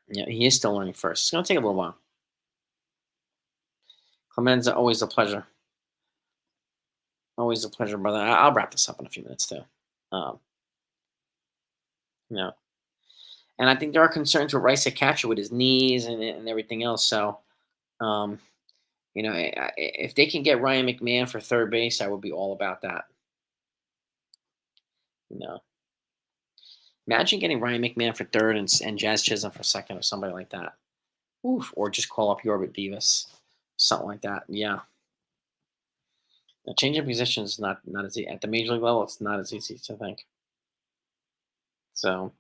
Yeah, he is still learning first. It's going to take a little while. Clemenza, always a pleasure. Always a pleasure, brother. I'll wrap this up in a few minutes too. And I think there are concerns with Rice at catcher with his knees and everything else. So, if they can get Ryan McMahon for third base, I would be all about that. Imagine getting Ryan McMahon for third and Jazz Chisholm for second or somebody like that. Oof, or just call up Yorbit Divas, something like that. Yeah. Now, changing positions is not as easy. At the major league level, it's not as easy to think. So,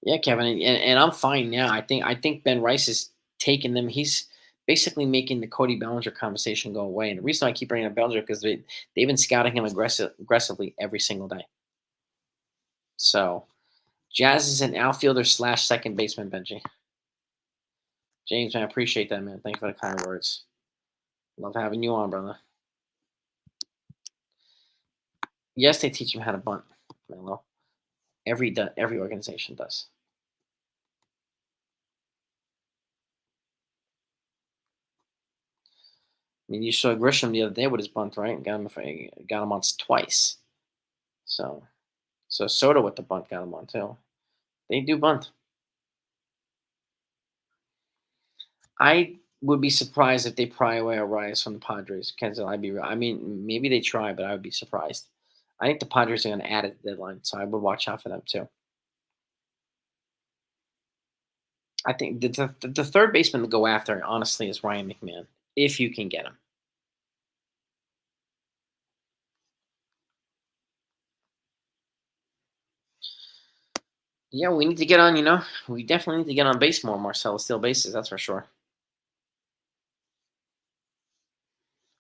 yeah, Kevin, and I'm fine now. I think Ben Rice is taking them. He's basically making the Cody Bellinger conversation go away. And the reason I keep bringing up Bellinger because they've been scouting him aggressively every single day. So, Jazz is an outfielder / second baseman, Benji. James, man, I appreciate that, man. Thank you for the kind words. Love having you on, brother. Yes, they teach him how to bunt, Melo. Every organization does. I mean, you saw Grisham the other day with his bunt, right? Got him on twice. So Soto with the bunt got him on too. They do bunt. I would be surprised if they pry away a Arias from the Padres. Kenzel, I mean, maybe they try, but I would be surprised. I think the Padres are going to add at the deadline, so I would watch out for them too. I think the third baseman to go after, honestly, is Ryan McMahon, if you can get him. Yeah, we need to get on, we definitely need to get on base more, Marcelo. Steal bases, that's for sure.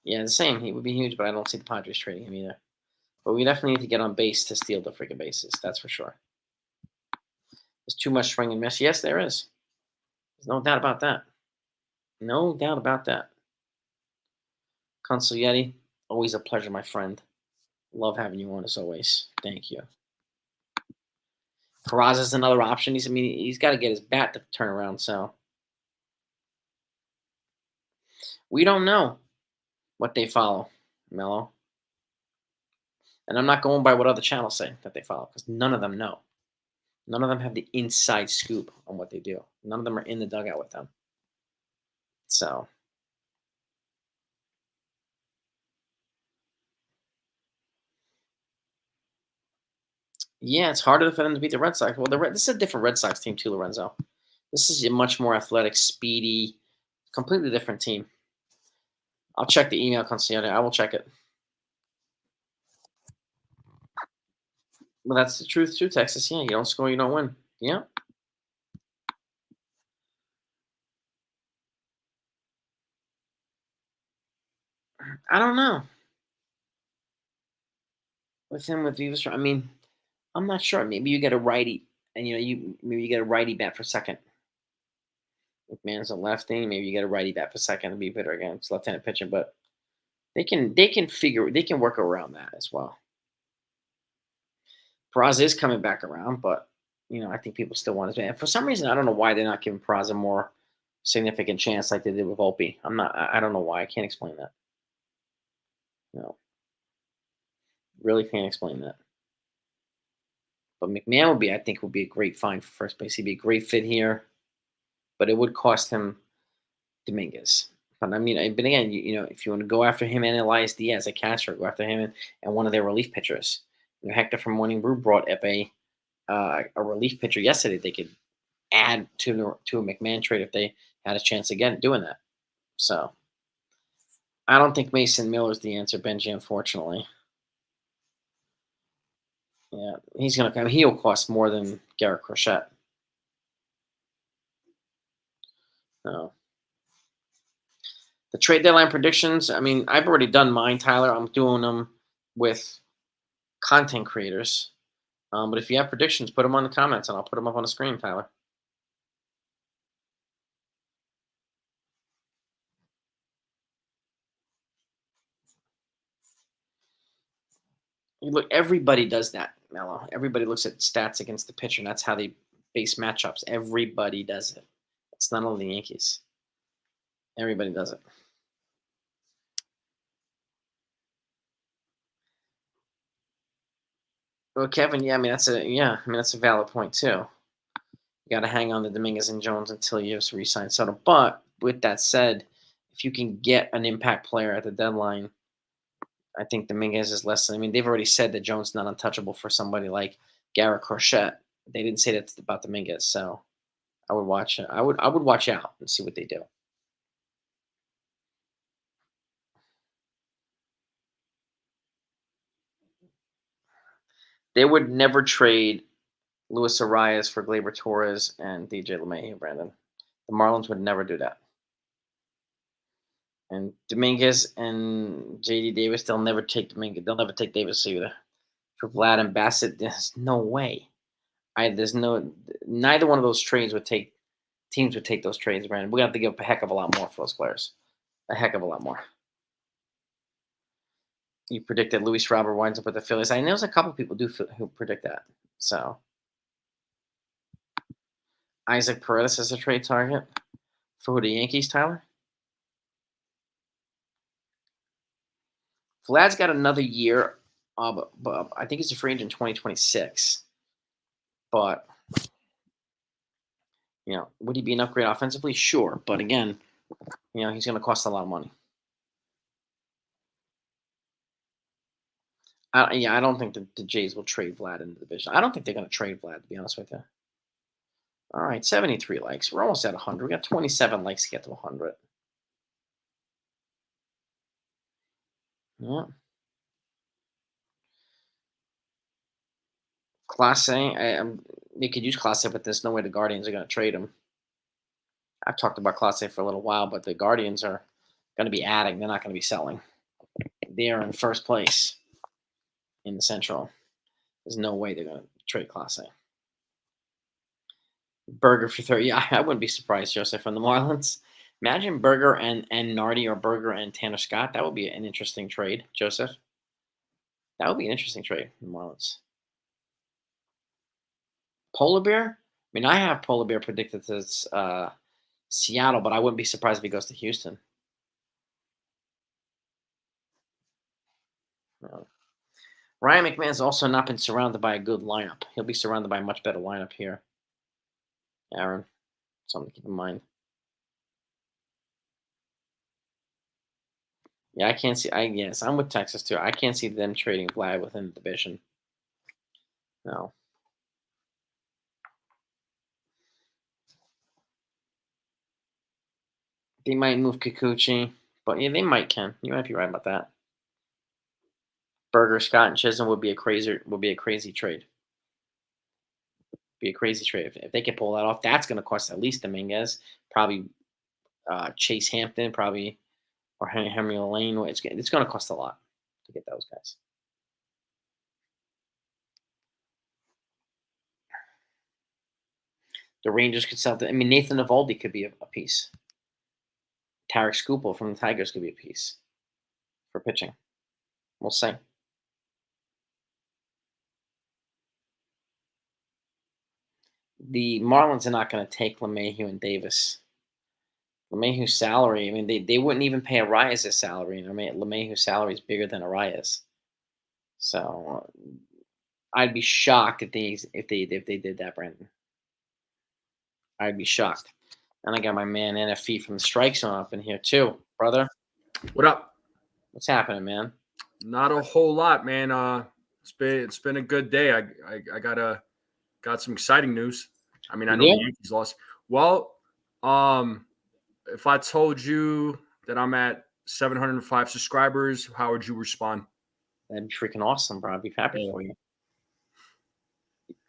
Yeah, the same. He would be huge, but I don't see the Padres trading him either. But we definitely need to get on base to steal the freaking bases, that's for sure. There's too much swing and miss. Yes, there is. There's no doubt about that. No doubt about that. Consul Yeti, always a pleasure, my friend. Love having you on as always. Thank you. Carrazza's another option. He's got to get his bat to turn around. So we don't know what they follow, Mello. And I'm not going by what other channels say that they follow because none of them know. None of them have the inside scoop on what they do. None of them are in the dugout with them. So yeah, it's harder for them to beat the Red Sox. Well, this is a different Red Sox team too, Lorenzo. This is a much more athletic, speedy, completely different team. I'll check the email, Consigliere. I will check it. Well, that's the truth too, Texas. Yeah, you don't score, you don't win. Yeah. I don't know. With him with Vivas, I mean, I'm not sure. Maybe you get a righty, and you maybe you get a righty bat for second. McMahon's a lefty. Maybe you get a righty bat for second and be better against left-handed pitching. But they can work around that as well. Peraza is coming back around, but I think people still want his man. For some reason, I don't know why they're not giving Peraza more significant chance like they did with Volpe. I'm not. I don't know why. I can't explain that. No, really can't explain that. But McMahon I think, would be a great find for first base. He'd be a great fit here, but it would cost him Dominguez. But I mean, but again, if you want to go after him and Elias Diaz, a catcher, go after him and one of their relief pitchers. Hector from Morning Brew brought up a relief pitcher yesterday. They could add to a McMahon trade if they had a chance again doing that. So I don't think Mason Miller's the answer, Benji. Unfortunately, yeah, he's gonna come. He'll cost more than Garrett Crochet. No. The trade deadline predictions. I mean, I've already done mine, Tyler. I'm doing them with content creators. But if you have predictions, put them on the comments, and I'll put them up on the screen, Tyler. You look, everybody does that, Mello. Everybody looks at stats against the pitcher, and that's how they base matchups. Everybody does it. It's not only the Yankees. Everybody does it. Well, Kevin, yeah, I mean that's a valid point too. You got to hang on to Dominguez and Jones until you have to re-sign Soto. But with that said, if you can get an impact player at the deadline, I think Dominguez is less. I mean, they've already said that Jones is not untouchable for somebody like Garrett Crochet. They didn't say that about Dominguez, so I would watch. I would watch out and see what they do. They would never trade Luis Arias for Gleyber Torres and DJ LeMahieu, Brandon. The Marlins would never do that. And Dominguez and JD Davis, they'll never take Dominguez. They'll never take Davis either. For Vlad and Bassett, there's no way. There's no neither one of those trades would take teams would take those trades, Brandon. We have to give up a heck of a lot more for those players. A heck of a lot more. You predicted Luis Robert winds up with the Phillies. I know there's a couple people who predict that. So Isaac Paredes is a trade target for who, the Yankees, Tyler? Vlad's got another year. But I think he's a free agent in 2026. But would he be an upgrade offensively? Sure, but again, he's going to cost a lot of money. I don't think the Jays will trade Vlad in the division. I don't think they're going to trade Vlad, to be honest with you. All right, 73 likes. We're almost at 100. We got 27 likes to get to 100. Yeah. Class A, they could use Class A, but there's no way the Guardians are going to trade him. I've talked about Class A for a little while, but the Guardians are going to be adding. They're not going to be selling. They are in first place in the Central. There's no way they're going to trade Class A. Burger for 30. Yeah, I wouldn't be surprised, Joseph, from the Marlins. Imagine Burger and Nardi, or Burger and Tanner Scott. That would be an interesting trade, Joseph. That would be an interesting trade for the Marlins. Polar Bear? I mean, I have Polar Bear predicted to Seattle, but I wouldn't be surprised if he goes to Houston. No. Ryan McMahon's also not been surrounded by a good lineup. He'll be surrounded by a much better lineup here. Aaron, something to keep in mind. Yeah, I can't see. Yes, I'm with Texas too. I can't see them trading Vlad within the division. No. They might move Kikuchi, but yeah, they might, Ken. You might be right about that. Berger, Scott, and Chisholm would be a crazy trade. Be a crazy trade if they could pull that off. That's going to cost at least Dominguez, probably Chase Hampton, probably or Henry Lane. It's going to cost a lot to get those guys. The Rangers could sell. I mean, Nathan Eovaldi could be a piece. Tarek Skubal from the Tigers could be a piece for pitching. We'll see. The Marlins are not going to take LeMahieu and Davis. LeMahieu's salary, I mean, they wouldn't even pay Arias' salary. I mean, LeMahieu's salary is bigger than Arias. So I'd be shocked if they did that, Brandon. I'd be shocked. And I got my man NFE from the Strike Zone up in here too, brother. What up? What's happening, man? Not a whole lot, man. It's been a good day. I got some exciting news. I mean, I know the Yankees lost. Well, if I told you that I'm at 705 subscribers, how would you respond? That'd be freaking awesome, bro. I'd be happy for you.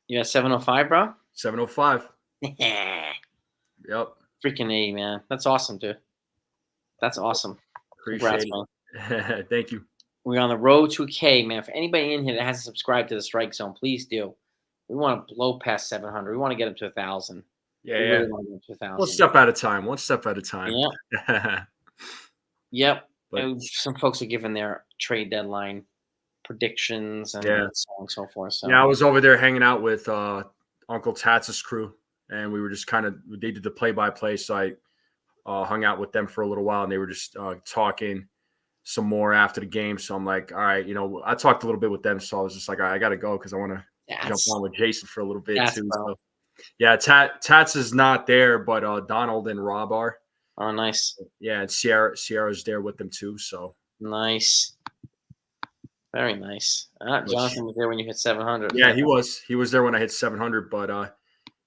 You at 705, bro? 705. Yep. Freaking A, man. That's awesome, dude. That's awesome. Appreciate it. Thank you. We're on the road to K, man. For anybody in here that hasn't subscribed to the Strike Zone, please do. We want to blow past 700. We want to get them to 1,000. Yeah. Really want to get them to 1,000. One step at a time. Yeah. Yep. But some folks are giving their trade deadline predictions and so on and so forth. So yeah, I was over there hanging out with Uncle Tatz's crew, and we were just they did the play-by-play, so I hung out with them for a little while, and they were just talking some more after the game. So I'm like, all right, I talked a little bit with them, so I was just like, all right, I got to go because I want to jump on with Jason for a little bit too. So, yeah, Tats is not there, but Donald and Rob are. Oh, nice. Yeah, and Sierra's there with them too. So nice. Very nice. Jonathan was there when you hit 700. Yeah, he was. He was there when I hit 700. But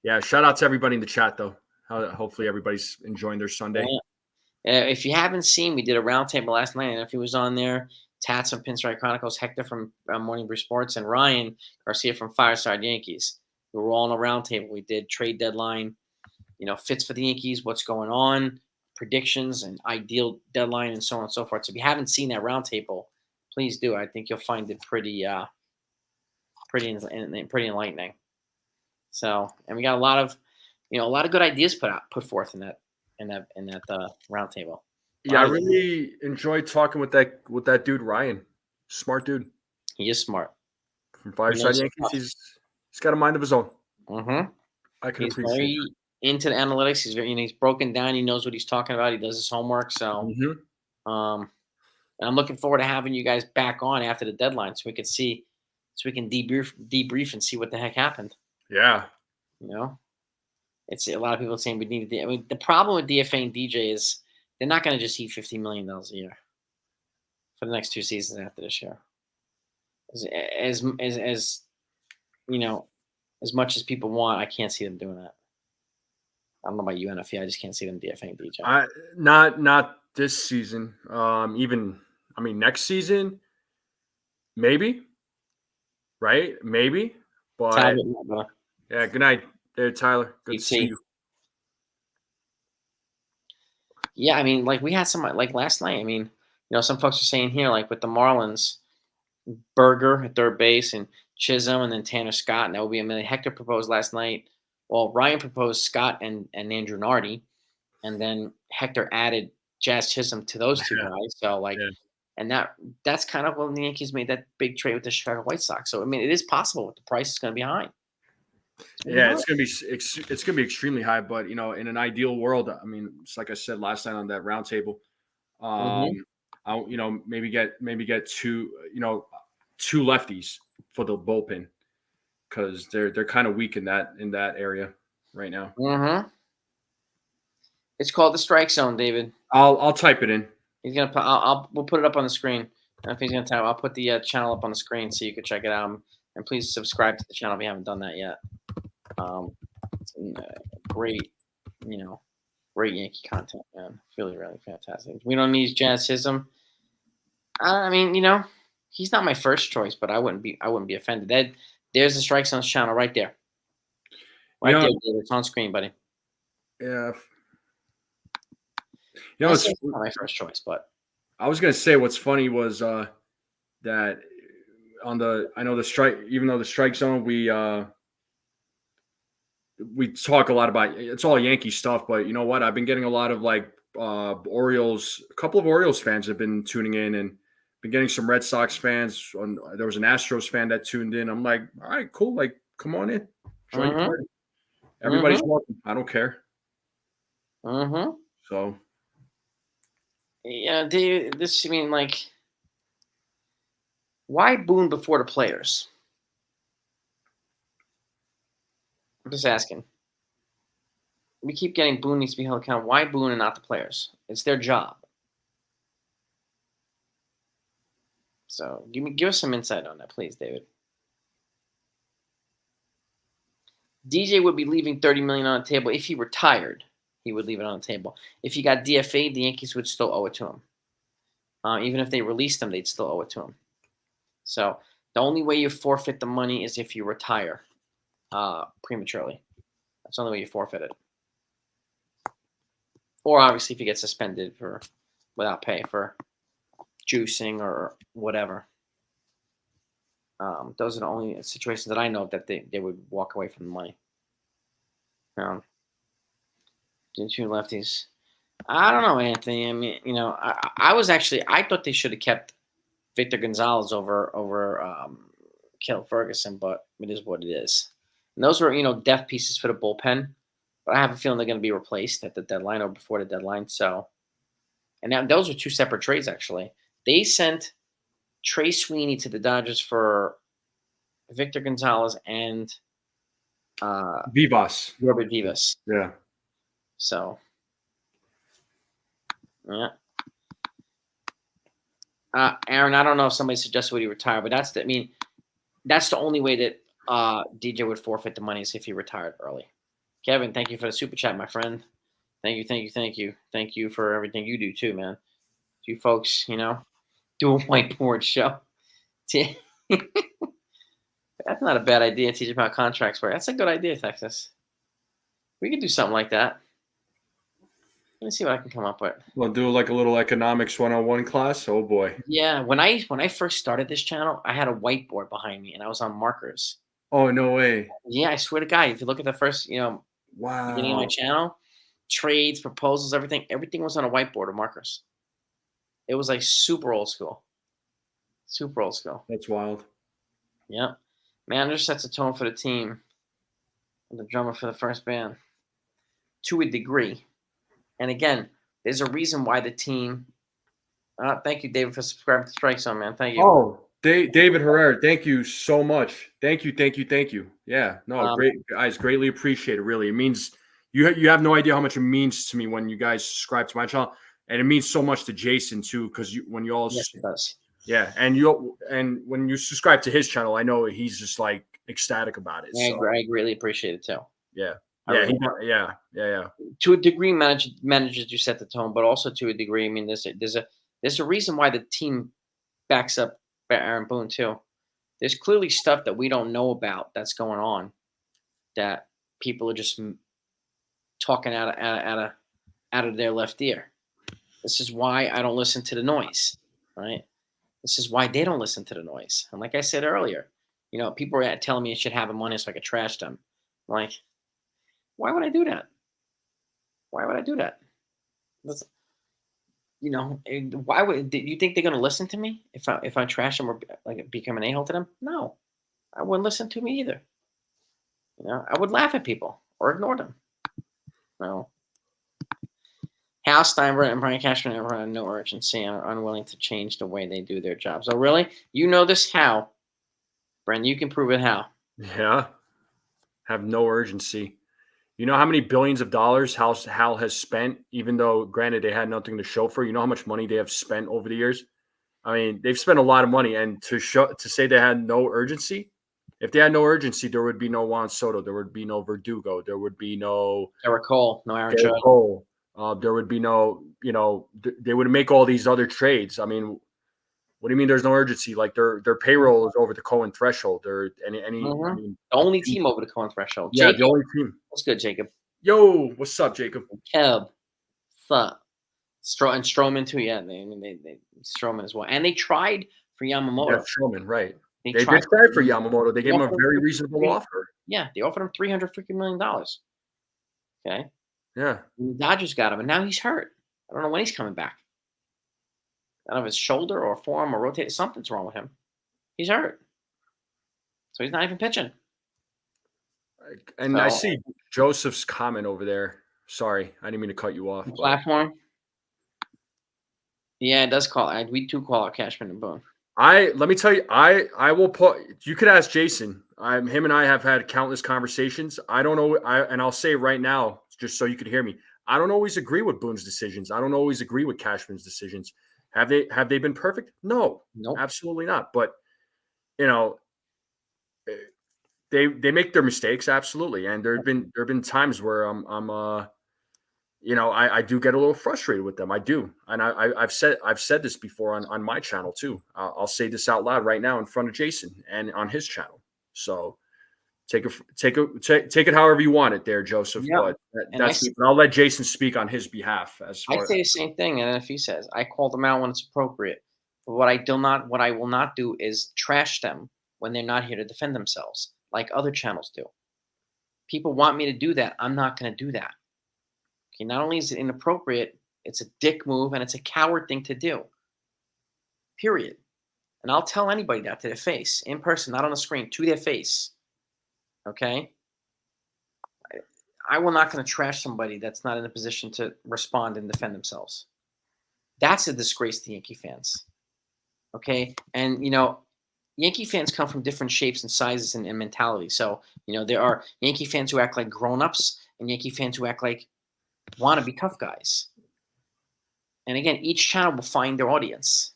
yeah, shout out to everybody in the chat though. Hopefully everybody's enjoying their Sunday. Yeah. If you haven't seen, we did a roundtable last night, and if he was on there, Tats from Pinstripe Chronicles, Hector from Morning Brew Sports, and Ryan Garcia from Fireside Yankees. We were all on a roundtable. We did trade deadline, fits for the Yankees, what's going on, predictions, and ideal deadline, and so on and so forth. So if you haven't seen that roundtable, please do. I think you'll find it pretty enlightening. So, and we got a lot of good ideas put forth in that roundtable. Yeah, I really enjoyed talking with that dude Ryan. Smart dude. He is smart. From Fireside Yankees, he's got a mind of his own. Mm-hmm. I can he's appreciate very into the analytics. He's very, he's broken down. He knows what he's talking about. He does his homework. So, and I'm looking forward to having you guys back on after the deadline, so we can debrief and see what the heck happened. Yeah. It's a lot of people saying we need to. I mean, the problem with DFA and DJ is they're not going to just eat $50 million a year for the next 2 seasons after this year. As much as people want, I can't see them doing that. I don't know about you, NFE. I just can't see them DFAing DJ. Not this season. Next season, maybe. Right? Maybe. But yeah, good night there, Tyler. Good to see you. Yeah, we had some last night. Some folks are saying here, with the Marlins, Berger at third base and Chisholm and then Tanner Scott, and that would be $1 million. Hector proposed last night. Well, Ryan proposed Scott and Andrew Nardi, and then Hector added Jazz Chisholm to those two guys. So and that's kind of when the Yankees made that big trade with the Chicago White Sox. So it is possible, but the price is going to be high. It's gonna be extremely high. But in an ideal world, it's like I said last night on that roundtable. I'll maybe get two lefties for the bullpen because they're kind of weak in that area right now. Mm-hmm. It's called the Strike Zone, David. I'll type it in. He's gonna put. We'll put it up on the screen. And if he's gonna type, I'll put the channel up on the screen so you can check it out. And please subscribe to the channel if you haven't done that yet. Great, great Yankee content, man. Really, really fantastic. We don't need Jazz Chisholm. He's not my first choice, but I wouldn't be offended. There's the Strike Zones channel right there. You Right know, there, David. It's on screen, buddy. yeah. Let's say It's it's not my first choice, but I was gonna say what's funny was that I know the strike, even though the strike zone, we talk a lot about it's all Yankee stuff, but you know what? I've been getting a lot of like Orioles. A couple of Orioles fans have been tuning in, and been getting some Red Sox fans. There was an Astros fan that tuned in. I'm like, all right, cool. Like, come on in, join the mhm, party. Everybody's mhm, welcome. I don't care. mhm. So Yeah, I mean, like, why Boone before the players? I'm just asking. We keep getting Boone needs to be held accountable. Why Boone and not the players? It's their job. So give us some insight on that, please, David. DJ would be leaving 30 million on the table if he retired. He would leave it on the table. If he got DFA'd, the Yankees would still owe it to him. Even if they released him, they'd still owe it to him. So the only way you forfeit the money is if you retire prematurely. That's the only way you forfeit it. Or obviously if you get suspended for without pay for juicing or whatever. Those are the only situations that I know of that they would walk away from the money. Two lefties. I don't know, Anthony. I mean, I thought they should have kept Victor Gonzalez over Kel Ferguson, but it is what it is. And those were depth pieces for the bullpen, but I have a feeling they're going to be replaced at the deadline or before the deadline. So, and now those are two separate trades actually. They sent Trey Sweeney to the Dodgers for Victor Gonzalez and Vivas. Robert Vivas. Yeah. So, yeah. Aaron, I don't know if somebody suggested would he retire, but that's the only way that DJ would forfeit the money is if he retired early. Kevin, thank you for the super chat, my friend. Thank you, thank you, thank you, thank you for everything you do too, man. You folks, do a whiteboard show. That's not a bad idea. Teach about contracts work. That's a good idea, Texas. We could do something like that. Let me see what I can come up with. We'll do like a little economics 101 class. Oh boy. Yeah, when I first started this channel, I had a whiteboard behind me and I was on markers. Oh, no way. Yeah, I swear to God, if you look at the first, beginning of my Wow. channel, trades, proposals, everything was on a whiteboard of markers. It was like super old school. Super old school. That's wild. Yeah. Manager sets a tone for the team. And the drummer for the first band. To a degree. And again, there's a reason why the team. Thank you, David, for subscribing to Strike Zone, man. Thank you. Oh, David Herrera, thank you so much. Thank you. Yeah, no, great guys, greatly appreciate it. Really, it means you have no idea how much it means to me when you guys subscribe to my channel, and it means so much to Jason too, because when you all, yes, it does. yeah, and when you subscribe to his channel, I know he's just like ecstatic about it. Yeah, So I greatly appreciate it too. yeah, Really yeah. To a degree, managers do set the tone, but also to a degree, I mean, there's a reason why the team backs up Aaron Boone too. There's clearly stuff that we don't know about that's going on that people are just talking out of their left ear. This is why I don't listen to the noise, right? This is why they don't listen to the noise. And like I said earlier, people are telling me I should have them on here so I could trash them. I'm like, why would I do that? Why would I do that? That's, why would do you think they're going to listen to me if I trash them or like become an a-hole to them? No, I wouldn't listen to me either. I would laugh at people or ignore them. No. Hal Steinbrenner and Brian Cashman have no urgency and are unwilling to change the way they do their jobs. Oh, really? You know this how? Bren, you can prove it how. Yeah. Have no urgency. You know how many billions of dollars Hal has spent, even though, granted, they had nothing to show for. You know how much money they have spent over the years? I mean, they've spent a lot of money. And to say they had no urgency, if they had no urgency, there would be no Juan Soto. There would be no Verdugo. There would be no Eric Cole, no Aaron Judge. There would be no, they would make all these other trades. I mean, What do you mean there's no urgency? Like their payroll is over the Cohen threshold. Or any I Mhm. mean, The only team over the Cohen threshold. yeah, the Jacob, only team. what's good, Jacob? Yo, what's up, Jacob? Kev, what's up? And Stroman too. Yeah, they Stroman as well. And they tried for Yeah, Yamamoto. Strowman, right. They They did tried. try for Yamamoto. They They gave him a offered him very reasonable offer. Yeah, they offered him $300 million. Okay, Yeah. and the Dodgers got him, and now he's hurt. I don't know when he's coming back. I don't know if his shoulder or forearm or rotator. Something's wrong with him. He's hurt, so he's not even pitching. And I So see Joseph's comment over there. Sorry, I didn't mean to cut you off, the but platform, yeah, it does call. We do call out Cashman and Boone. let me tell you, I will put. You could ask Jason. Him and I have had countless conversations. I don't know. And I'll say right now, just so you could hear me. I don't always agree with Boone's decisions. I don't always agree with Cashman's decisions. Have they been perfect? No, Nope. absolutely not. But you know, eh, they make their mistakes, absolutely. And there have been times where I do get a little frustrated with them. I do, and I've said this before on my channel too. I'll say this out loud right now in front of Jason and on his channel. So take it however you want it, there, Joseph. Yeah, But and that's me. But I'll let Jason speak on his behalf as I far. say the same thing, and if he says I call them out when it's appropriate, but what I will not do is trash them when they're not here to defend themselves, like other channels do. People want me to do that. I'm not going to do that. Okay, not only is it inappropriate, it's a dick move and it's a coward thing to do. Period. And I'll tell anybody that to their face, in person, not on the screen, to their face. Okay? I will not going to trash somebody that's not in a position to respond and defend themselves. That's a disgrace to Yankee fans. Okay? And Yankee fans come from different shapes and sizes and mentality. So, there are Yankee fans who act like grown-ups and Yankee fans who act like wannabe tough guys. And again, each channel will find their audience.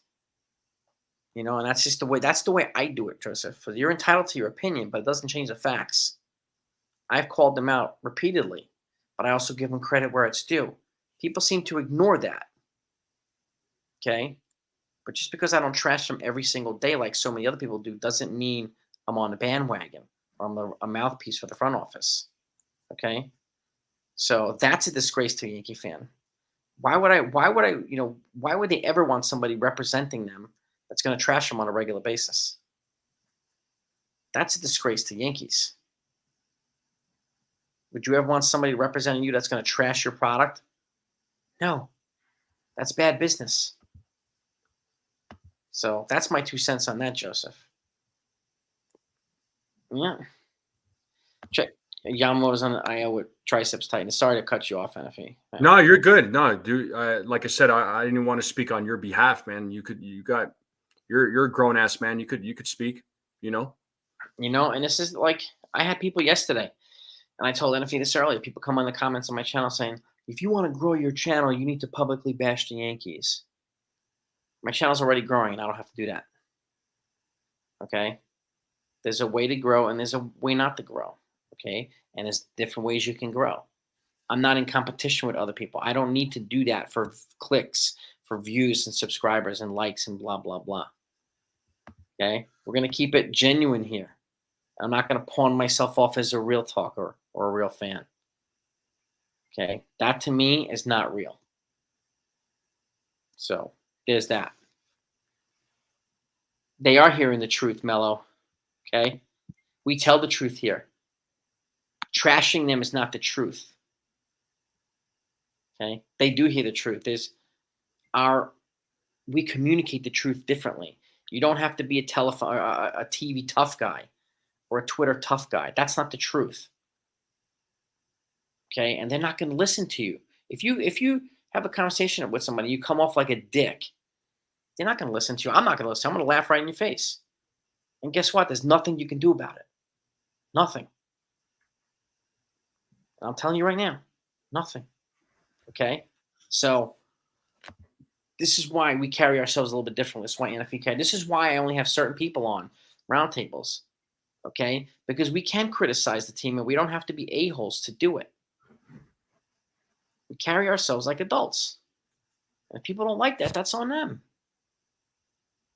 And that's the way I do it, Joseph. You're entitled to your opinion, but it doesn't change the facts. I've called them out repeatedly, but I also give them credit where it's due. People seem to ignore that. Okay? But just because I don't trash them every single day like so many other people do doesn't mean I'm on a bandwagon or I'm a mouthpiece for the front office. Okay? So that's a disgrace to a Yankee fan. Why would they ever want somebody representing them that's going to trash them on a regular basis? That's a disgrace to Yankees. Would you ever want somebody representing you that's going to trash your product? No, that's bad business. So that's my 2 cents on that, Joseph. Yeah. Check. Yamamoto's on the IL with triceps tightened. Sorry to cut you off, NFE. No, you're good. No, dude. Like I said, I didn't want to speak on your behalf, man. You're a grown ass man. You could speak. And this is like I had people yesterday, and I told NFE this earlier. People come on the comments on my channel saying, if you want to grow your channel, you need to publicly bash the Yankees. My channel's already growing, and I don't have to do that. Okay? There's a way to grow, and there's a way not to grow. Okay? And there's different ways you can grow. I'm not in competition with other people. I don't need to do that for clicks, for views and subscribers and likes and blah, blah, blah. Okay? We're going to keep it genuine here. I'm not going to pawn myself off as a real talker or a real fan. Okay? That to me is not real. So there's that. They are hearing the truth, Mello. Okay? We tell the truth here. Trashing them is not the truth. Okay? They do hear the truth. We communicate the truth differently. You don't have to be a TV tough guy or a Twitter tough guy. That's not the truth. Okay? And they're not going to listen to you. If you have a conversation with somebody, you come off like a dick, they're not going to listen to you. I'm not going to listen. I'm going to laugh right in your face. And guess what? There's nothing you can do about it. Nothing. And I'm telling you right now, nothing. Okay? So this is why we carry ourselves a little bit differently. This is why NFE. This is why I only have certain people on roundtables. Okay? Because we can criticize the team and we don't have to be a-holes to do it. We carry ourselves like adults. And if people don't like that, that's on them.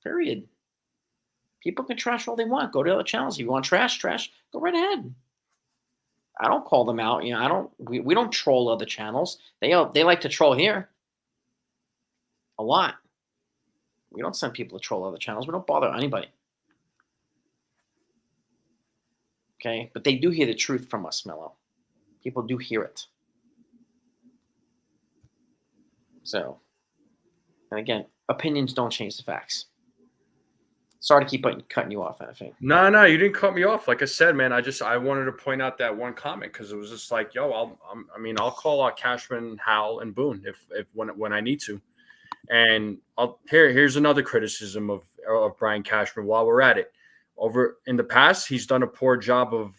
Period. People can trash all they want. Go to other channels. If you want trash, go right ahead. I don't call them out. I don't. We don't troll other channels. They like to troll here a lot. We don't send people to troll other channels. We don't bother anybody. Okay, but they do hear the truth from us, Mello. People do hear it. So, and again, opinions don't change the facts. Sorry to keep cutting you off, anything. No, you didn't cut me off. Like I said, man, I wanted to point out that one comment because it was just like, yo, I'll call out Cashman, Howell, and Boone if when I need to. And here's another criticism of Brian Cashman while we're at it. Over in the past, he's done a poor job of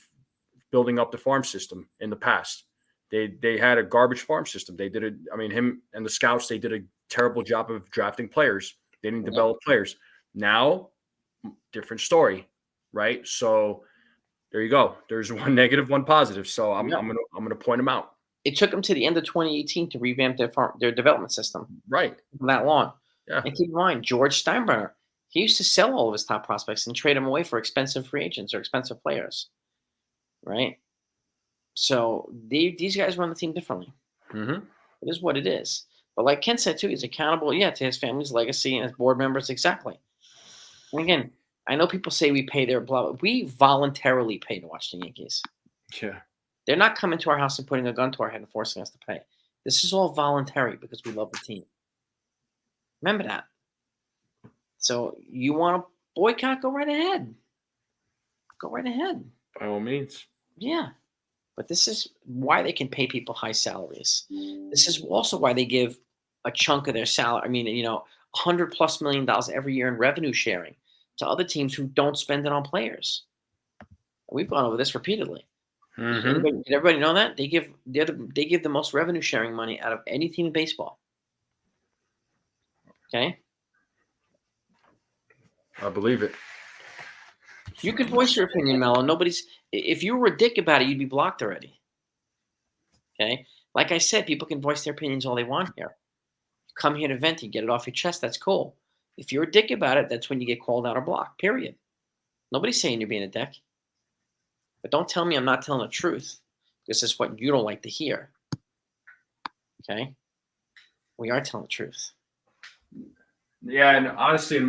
building up the farm system in the past. They had a garbage farm system. They did it. I mean, him and the scouts, they did a terrible job of drafting players. They didn't develop players. Now, different story, right? So there you go. There's one negative, one positive. So I'm gonna point them out. It took them to the end of 2018 to revamp their development system. Right. That long. Yeah. And keep in mind, George Steinbrenner, he used to sell all of his top prospects and trade them away for expensive free agents or expensive players. Right? So these guys run the team differently. Mm-hmm. It is what it is. But like Ken said too, he's accountable, to his family's legacy and his board members exactly. And again, I know people say we pay their blah. We voluntarily pay to watch the Yankees. Yeah. They're not coming to our house and putting a gun to our head and forcing us to pay. This is all voluntary because we love the team. Remember that. So you want to boycott? Go right ahead. Go right ahead. By all means. Yeah. But this is why they can pay people high salaries. This is also why they give a chunk of their salary. I mean, $100+ million every year in revenue sharing to other teams who don't spend it on players. We've gone over this repeatedly. Mm-hmm. Did everybody know that they give the most revenue sharing money out of any team in baseball? Okay, I believe it. you can voice your opinion, Melo. If you were a dick about it, you'd be blocked already. Okay, like I said, people can voice their opinions all they want here. You come here to vent, you get it off your chest. That's cool. If you're a dick about it, that's when you get called out or blocked. Period. Nobody's saying you're being a dick. But don't tell me I'm not telling the truth. This is what you don't like to hear. Okay? We are telling the truth. Yeah, and honestly, in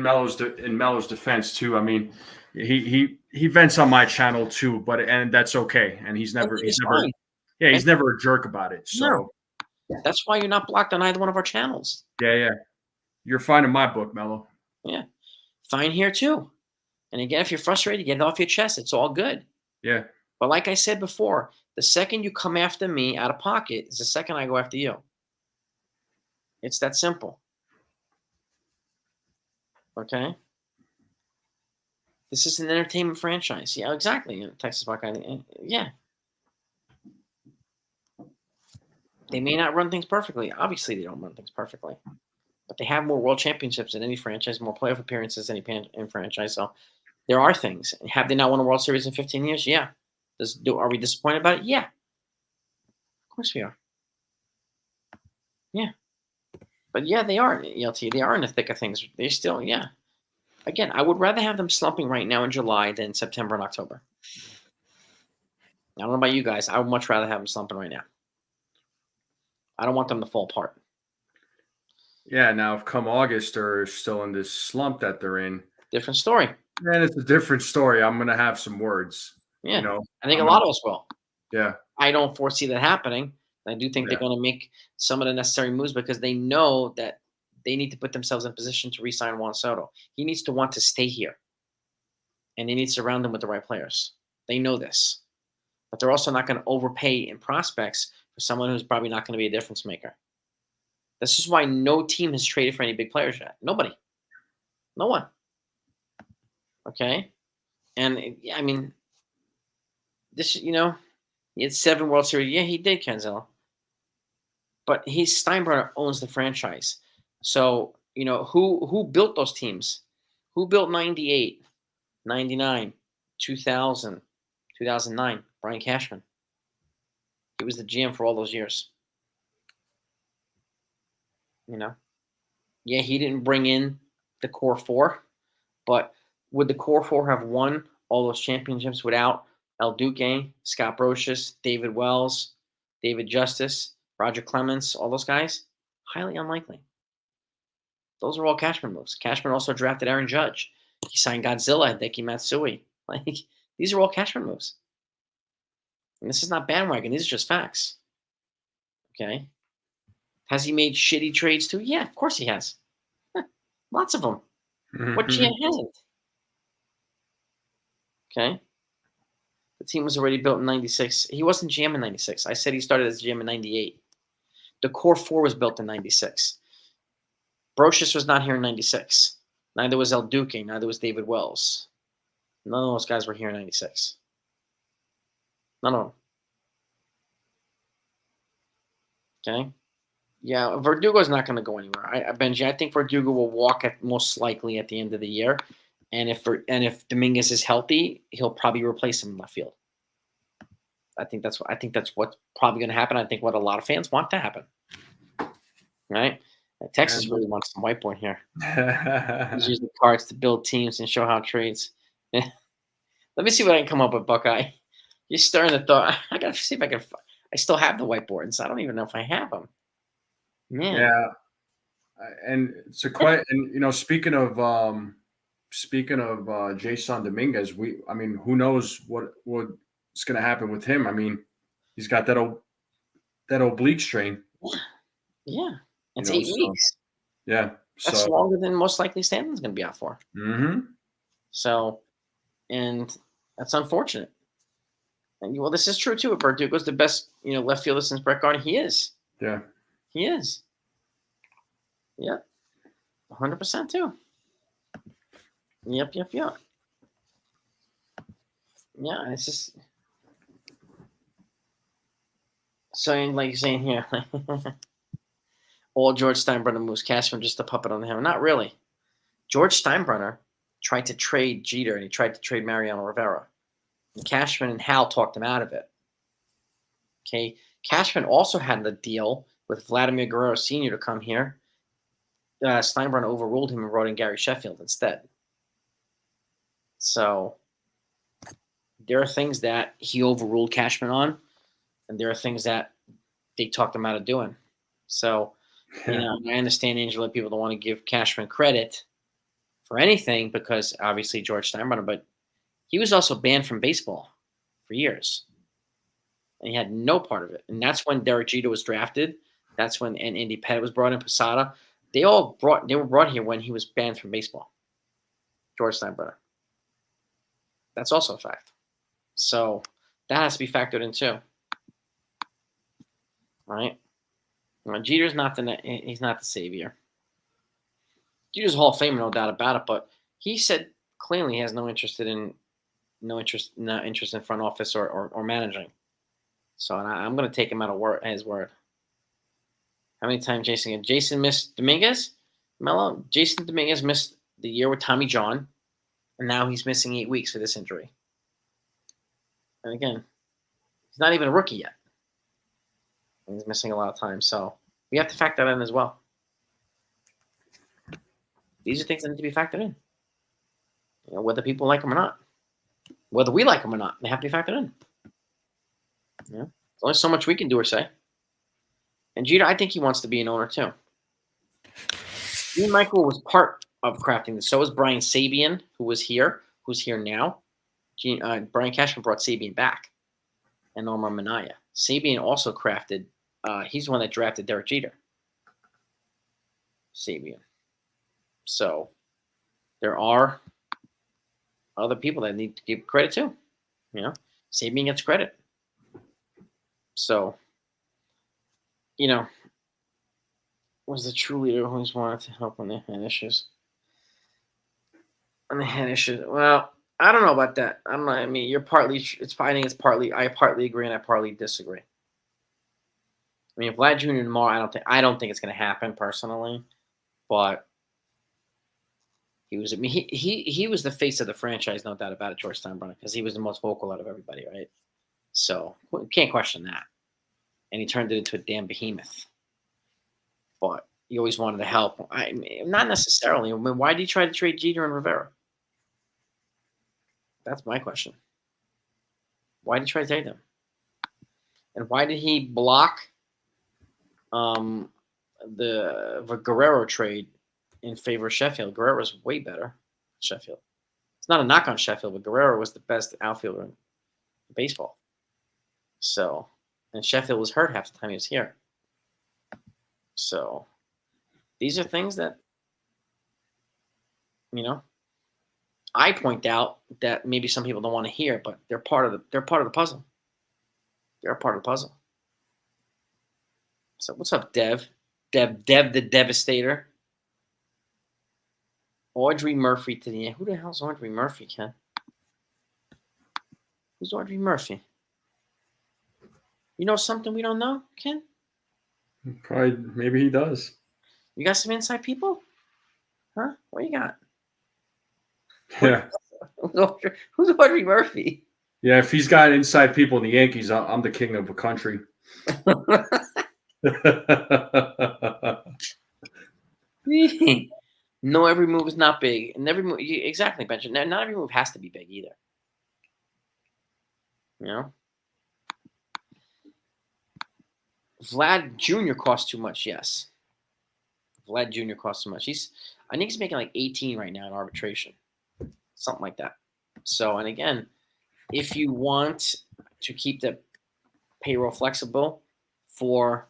Melo's defense too. I mean, he vents on my channel too, and that's okay. And he's never a jerk about it. So that's why you're not blocked on either one of our channels. Yeah. You're fine in my book, Melo. Yeah, fine here too. And again, if you're frustrated, get it off your chest. It's all good. Yeah. But like I said before, the second you come after me out of pocket is the second I go after you. It's that simple. Okay? This is an entertainment franchise. Yeah, exactly. Texas Buckeye. Yeah. They may not run things perfectly. Obviously, they don't run things perfectly. But they have more world championships than any franchise, more playoff appearances than any franchise. So there are things. Have they not won a World Series in 15 years? Yeah. Are we disappointed about it? Yeah. Of course we are. Yeah. But yeah, they are, ELT. They are in the thick of things. They still, yeah. Again, I would rather have them slumping right now in July than September and October. I don't know about you guys. I would much rather have them slumping right now. I don't want them to fall apart. Yeah, now if come August they're still in this slump that they're in. Different story. Man, it's a different story. I'm going to have some words. Yeah. I think a lot of us will. Yeah. I don't foresee that happening. I do think they're going to make some of the necessary moves because they know that they need to put themselves in a position to re-sign Juan Soto. He needs to want to stay here. And they need to surround him with the right players. They know this. But they're also not going to overpay in prospects for someone who's probably not going to be a difference maker. This is why no team has traded for any big players yet. Nobody. No one. Okay? And, I mean, this, he had 7 World Series. Yeah, he did, Kenzel. But Steinbrenner owns the franchise. So, who built those teams? Who built 98, 99, 2000, 2009? Brian Cashman. He was the GM for all those years. Yeah, he didn't bring in the core four. But would the core four have won all those championships without El Duque, Scott Brocious, David Wells, David Justice, Roger Clemens, all those guys? Highly unlikely. Those are all Cashman moves. Cashman also drafted Aaron Judge. He signed Godzilla, Hideki Matsui. Like, these are all Cashman moves. And this is not bandwagon. These are just facts. Okay. Has he made shitty trades too? Yeah, of course he has. Lots of them. What GM hasn't? Okay. The team was already built in 96. He wasn't GM in 96. I said he started as GM in 98. The core four was built in 96. Brocious was not here in 96. Neither was El Duque. Neither was David Wells. None of those guys were here in 96. None of them. Okay. Yeah, Verdugo's not going to go anywhere. Benji, I think Verdugo will walk at most likely at the end of the year, and if Dominguez is healthy, he'll probably replace him in left field. I think that's what's probably going to happen. I think what a lot of fans want to happen. Right? Texas really wants some whiteboard here. He's using cards to build teams and show how trades. Let me see what I can come up with, Buckeye. You're stirring the thought. I gotta see if I can. I still have the whiteboards. I don't even know if I have them. Man. Yeah, and it's a quite. And speaking of Jason Dominguez, who knows what's going to happen with him? I mean, he's got that oblique strain. Yeah, it's 8 weeks. Yeah, that's longer than most likely Stanton's going to be out for. Mm-hmm. So, and that's unfortunate. And well, this is true too. Verdugo's the best, left fielder since Brett Gardner. He is. Yeah, he is. Yeah, 100% too. Yep. Yeah, it's just saying like you're saying here. All George Steinbrenner moves, Cashman just a puppet on the hammer. Not really. George Steinbrenner tried to trade Jeter and he tried to trade Mariano Rivera. And Cashman and Hal talked him out of it. Okay. Cashman also had the deal with Vladimir Guerrero Sr. to come here. Steinbrenner overruled him and brought in Gary Sheffield instead. So there are things that he overruled Cashman on, and there are things that they talked him out of doing. So, I understand, Angela, people don't want to give Cashman credit for anything because obviously George Steinbrenner, but he was also banned from baseball for years. And he had no part of it. And that's when Derek Jeter was drafted. That's when Andy Pettitte was brought in, Posada. They were brought here when he was banned from baseball. George Steinbrenner. That's also a fact. So that has to be factored in too. All right. Jeter's he's not the savior. Jeter's a Hall of Famer, no doubt about it, but he said clearly he has no interest in front office or managing. So I'm going to take him at his word. How many times Jason missed Dominguez? Mello? Jason Dominguez missed the year with Tommy John, and now he's missing 8 weeks for this injury. And again, he's not even a rookie yet. And he's missing a lot of time. So we have to factor that in as well. These are things that need to be factored in. Whether people like them or not. Whether we like them or not, they have to be factored in. There's only so much we can do or say. And Jeter, I think he wants to be an owner too. Dean Michael was part of crafting this. So was Brian Sabian, who's here now. Brian Cashman brought Sabian back. And Omar Minaya. Sabian also crafted, he's the one that drafted Derek Jeter. Sabian. So there are other people that need to give credit to. Sabian gets credit. So, was the true leader who always wanted to help on the hand issues. Well, I don't know about that. I don't know. I mean, I partly agree and I partly disagree. I mean, Vlad Jr. tomorrow, I don't think it's going to happen personally, but he was the face of the franchise, no doubt about it, George Steinbrenner, because he was the most vocal out of everybody, right? So can't question that. And he turned it into a damn behemoth. But he always wanted to help. Not necessarily. I mean, why did he try to trade Jeter and Rivera? That's my question. Why did he try to trade them? And why did he block um, the Guerrero trade in favor of Sheffield? Guerrero's way better than Sheffield. It's not a knock on Sheffield, but Guerrero was the best outfielder in baseball. So, and Sheffield was hurt half the time he was here. So, these are things that, I point out that maybe some people don't want to hear, but they're part of the puzzle. They're a part of the puzzle. So what's up, Dev? Dev the Devastator. Audrey Murphy to the end. Who the hell's Audrey Murphy, Ken? Who's Audrey Murphy? You know something we don't know, Ken? Probably, maybe he does. You got some inside people? Huh? What you got? Yeah. Who's Audrey Murphy? Yeah, if he's got inside people in the Yankees, I'm the king of the country. No, every move is not big, and every move exactly, Benjamin. Not every move has to be big either. Vlad Jr. costs too much. Yes, Vlad Jr. costs too much. I think he's making like 18 right now in arbitration, something like that. So, and again, if you want to keep the payroll flexible for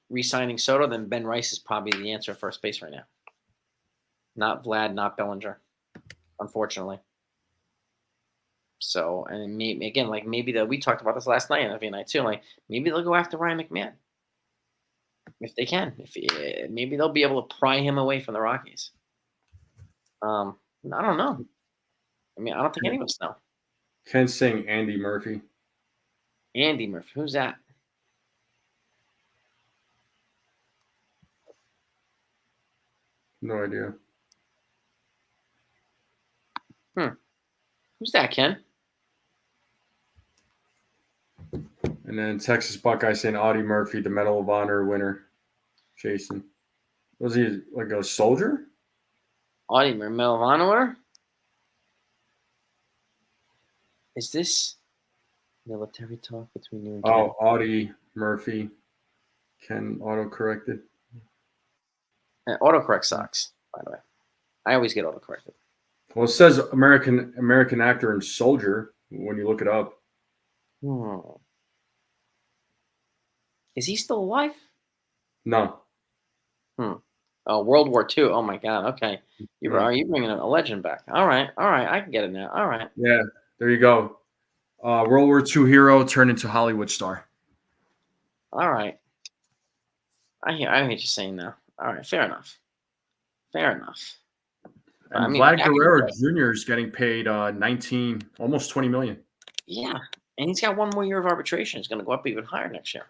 re-signing Soto, then Ben Rice is probably the answer at first base right now. Not Vlad, not Bellinger, unfortunately. So, and maybe we talked about this last night on every night too. Like maybe they'll go after Ryan McMahon if they can. Maybe they'll be able to pry him away from the Rockies. I don't know. I mean, I don't think any of us know. Ken's saying Andy Murphy. Andy Murphy, who's that? No idea. Who's that, Ken? And then Texas Buckeye saying Audie Murphy, the Medal of Honor winner. Jason. Was he like a soldier? Audie Murphy, Medal of Honor winner? Is this military talk between you and Ken? Oh, Audie Murphy. Ken auto-corrected. Autocorrect sucks, by the way. I always get autocorrected. Well, it says American actor and soldier when you look it up. Is he still alive? No. Oh, World War II. Oh my God. Okay, are you bringing a legend back? All right. I can get it now. All right. Yeah, there you go. World War II hero turned into Hollywood star. All right. I hear you saying now. All right. Fair enough. And Vlad Guerrero Jr. is getting paid 19, almost 20 million. Yeah, and he's got one more year of arbitration. It's going to go up even higher next year.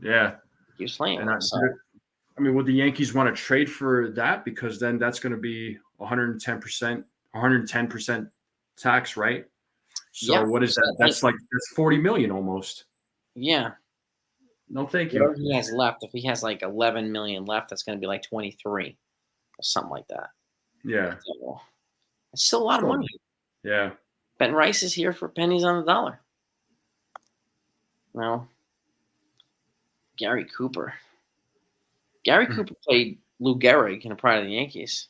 Yeah, he's playing. I mean, would the Yankees want to trade for that? Because then that's going to be 110% tax, right? So what is that? That's 40 million almost. Yeah. No, thank you. Whatever he has left, if he has like 11 million left, that's going to be like 23 or something like that. Yeah. So, it's still a lot of money. Yeah. Ben Rice is here for pennies on the dollar. Now, Gary Cooper. Gary Cooper played Lou Gehrig in a prior to the Yankees,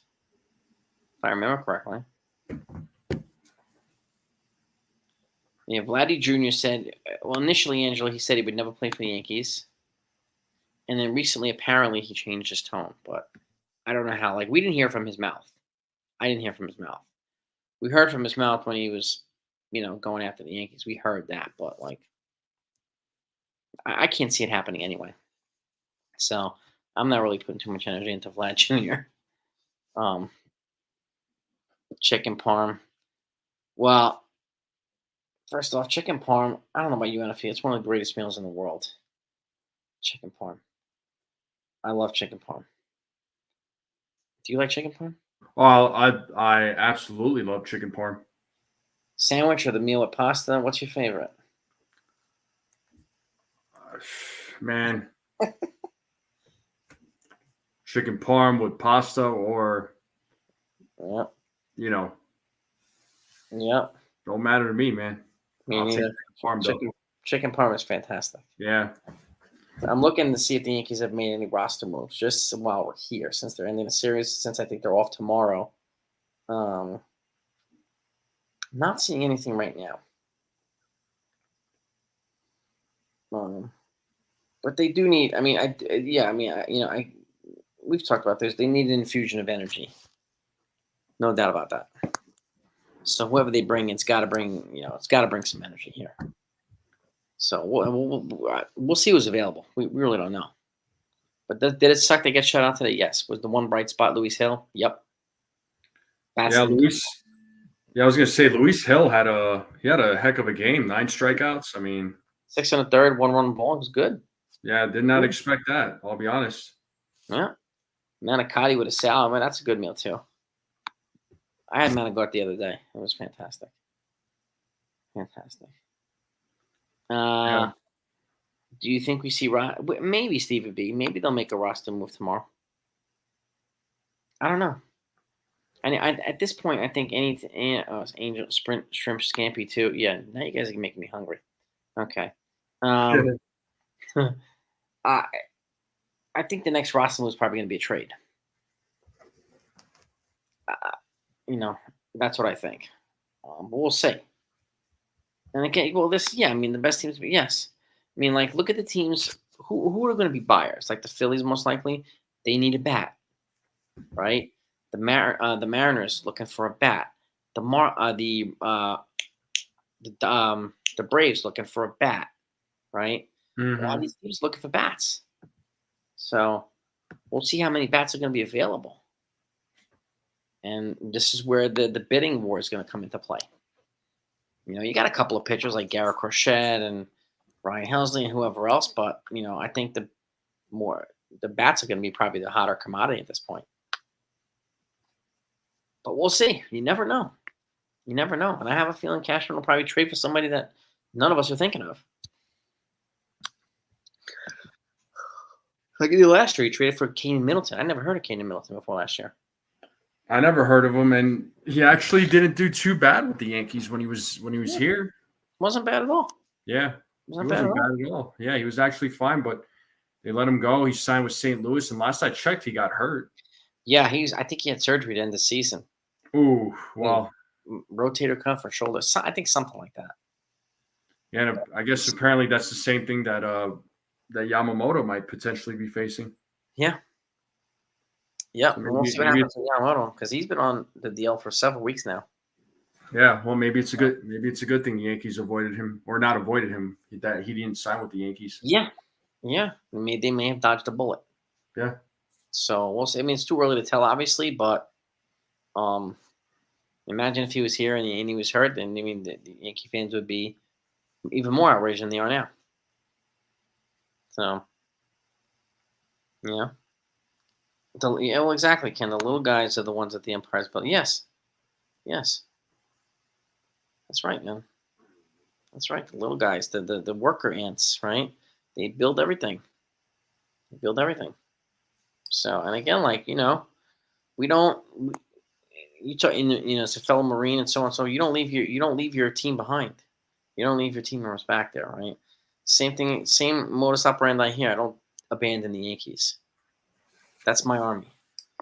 if I remember correctly. Yeah, Vladdy Jr. said, well, initially, Angelo, he said he would never play for the Yankees. And then recently, apparently, he changed his tone. But I don't know how. Like, we didn't hear from his mouth. I didn't hear from his mouth. We heard from his mouth when he was, going after the Yankees. We heard that. But, like, I can't see it happening anyway. So, I'm not really putting too much energy into Vlad Jr. Chicken parm. Well, first off, chicken parm, I don't know about you, NFE. It's one of the greatest meals in the world. Chicken parm. I love chicken parm. Do you like chicken parm? Well, I absolutely love chicken parm. Sandwich or the meal with pasta? What's your favorite? Man. chicken parm with pasta, or Yep. you know, Yep. don't matter to me, man. Me I'll take neither. chicken parm though. Chicken parm is fantastic. Yeah. I'm looking to see if the Yankees have made any roster moves just while we're here, since they're ending the series. Since I think they're off tomorrow, um, not seeing anything right now. Um, but they do need. I mean, we've talked about this. They need an infusion of energy, no doubt about that. So whoever they bring, it's got to bring. It's got to bring some energy here. So we'll see who's available. We really don't know. But did it suck they get shut out today? Yes. Was the one bright spot Luis Hill? Yep. Yeah, Baston. Luis. Yeah, I was gonna say Luis Hill had a heck of a game. 9 strikeouts. I mean, 6 and a third, 1 run ball. It was good. yeah, did not expect that. I'll be honest. Yeah. Manicotti with a salad. Man, that's a good meal too. I had manicotti the other day. It was fantastic. Fantastic. Yeah. Do you think we see maybe Stevie B? Maybe they'll make a roster move tomorrow. I don't know. At this point, I think Angel Sprint Shrimp Scampi too. Yeah, now you guys are making me hungry. Okay. Um, I I think the next roster move is probably going to be a trade. Uh, that's what I think. But we'll see. And again, well, I mean, the best teams, yes. I mean, like, look at the teams who are going to be buyers. Like the Phillies, most likely, they need a bat, right? The Mariners looking for a bat. The Braves looking for a bat, right? A lot of Mhm. these teams looking for bats. So we'll see how many bats are going to be available. And this is where the bidding war is going to come into play. You got a couple of pitchers like Garrett Crochet and Ryan Helsley and whoever else, but I think the bats are going to be probably the hotter commodity at this point. But we'll see. You never know. You never know. And I have a feeling Cashman will probably trade for somebody that none of us are thinking of. Like he did last year, he traded for Kane Middleton. I never heard of Kane Middleton before last year. I never heard of him, and he actually didn't do too bad with the Yankees when he was Yeah, here. wasn't bad at all. Yeah, he Wasn't bad at wasn't all. bad at all. Yeah, he was actually fine, but they let him go. He signed with St. Louis, and last I checked, he got hurt. Yeah, I think he had surgery to end the season. Ooh, Yeah, well, rotator cuff or shoulder. I think something like that. yeah. I guess apparently that's the same thing that Yamamoto might potentially be facing. Yeah. Yep. So We'll see what maybe happens with Yamamoto because he's been on the deal for several weeks now. yeah. Well, maybe it's a good thing the Yankees avoided him or not avoided him, that he didn't sign with the Yankees. Yeah. Yeah. They may have dodged a bullet. Yeah. So we'll see. I mean, it's too early to tell, obviously, but um, imagine if he was here and he was hurt, then I mean the Yankee fans would be even more outraged than they are now. So yeah. Yeah, well, exactly, Ken. The little guys are the ones that the Empire's built. Yes. Yes. That's right, man. That's right. The little guys, the worker ants, right? They build everything. They build everything. So, and again, like, we don't, you talk, it's a fellow Marine and so on. So you don't leave your team behind. You don't leave your team members back there, right? Same thing, same modus operandi here. I don't abandon the Yankees. That's my army.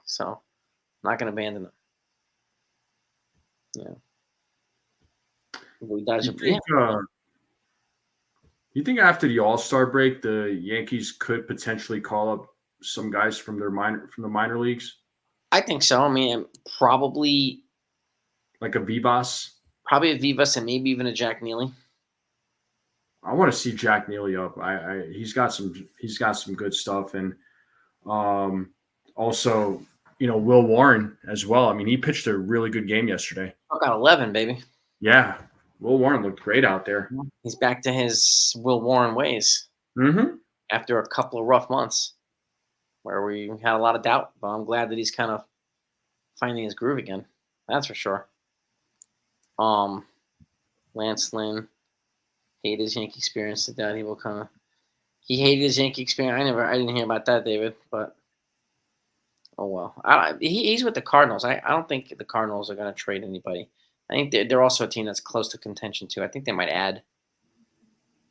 So I'm not going to abandon them. Yeah. We dodge You them. Yeah. think? You think after the All-Star break, the Yankees could potentially call up some guys from the minor leagues, I think so. I mean, probably like a Vivas? a Vivas and maybe even a Jack Neely. I want to see Jack Neely up. He's got some good stuff, and um, also Will Warren as well. I mean, he pitched a really good game yesterday. I got 11, baby. Yeah, Will Warren looked great out there. He's back to his Will Warren ways Mm-hmm. after a couple of rough months where we had a lot of doubt. But I'm glad that he's kind of finding his groove again. That's for sure. Lance Lynn hated his Yankee experience. That he hated his Yankee experience. I didn't hear about that, David. But Oh well, he's with the Cardinals. I don't think the Cardinals are going to trade anybody. I think they're also a team that's close to contention too. I think they might add.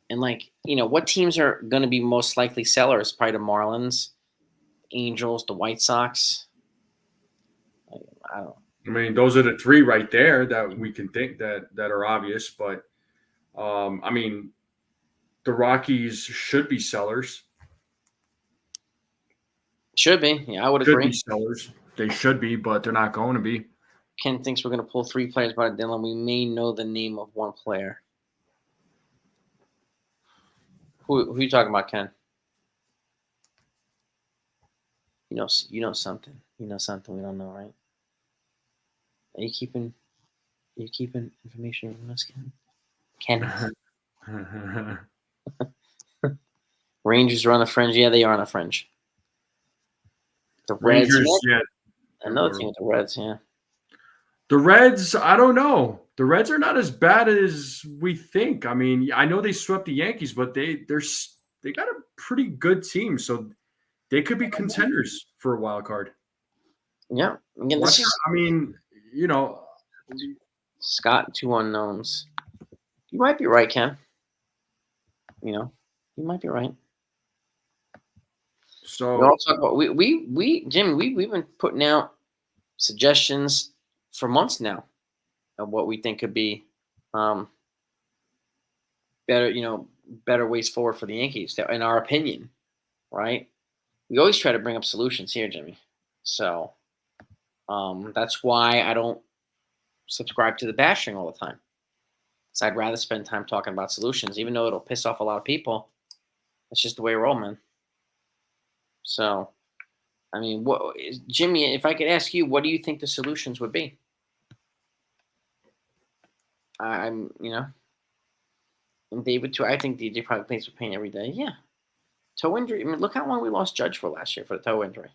And what teams are going to be most likely sellers? Probably the Marlins, Angels, the White Sox. I don't. I mean, those are the three right there that we can think that are obvious. But I mean, the Rockies should be sellers. Should be. Yeah, I would Should be agree. sellers. They should be, but they're not going to be. Ken thinks we're going to pull 3 players by the deadline. We may know the name of one player. Who are you talking about, Ken? You know something. You know something we don't know, right? Are you keeping information from us, Ken? Ken? Rangers are on the fringe. Yeah, they are on the fringe. The Reds. Rangers, yeah. Another team with the Reds, yeah. The Reds, I don't know. The Reds are not as bad as we think. I mean, I know they swept the Yankees, but they got a pretty good team, so they could be contenders for a wild card. Yeah. Again, I mean, Scott, 2 unknowns. You might be right, Ken. You might be right. So We're all talking about Jimmy, we've been putting out suggestions for months now of what we think could be better ways forward for the Yankees, in our opinion, right? We always try to bring up solutions here, Jimmy. So that's why I don't subscribe to the bashing all the time. So I'd rather spend time talking about solutions, even though it'll piss off a lot of people. That's just the way we roll, man. So, I mean, Jimmy, if I could ask you, what do you think the solutions would be? And David too. I think DJ probably plays with pain every day. Yeah, toe injury. I mean, look how long we lost Judge for last year for the toe injury,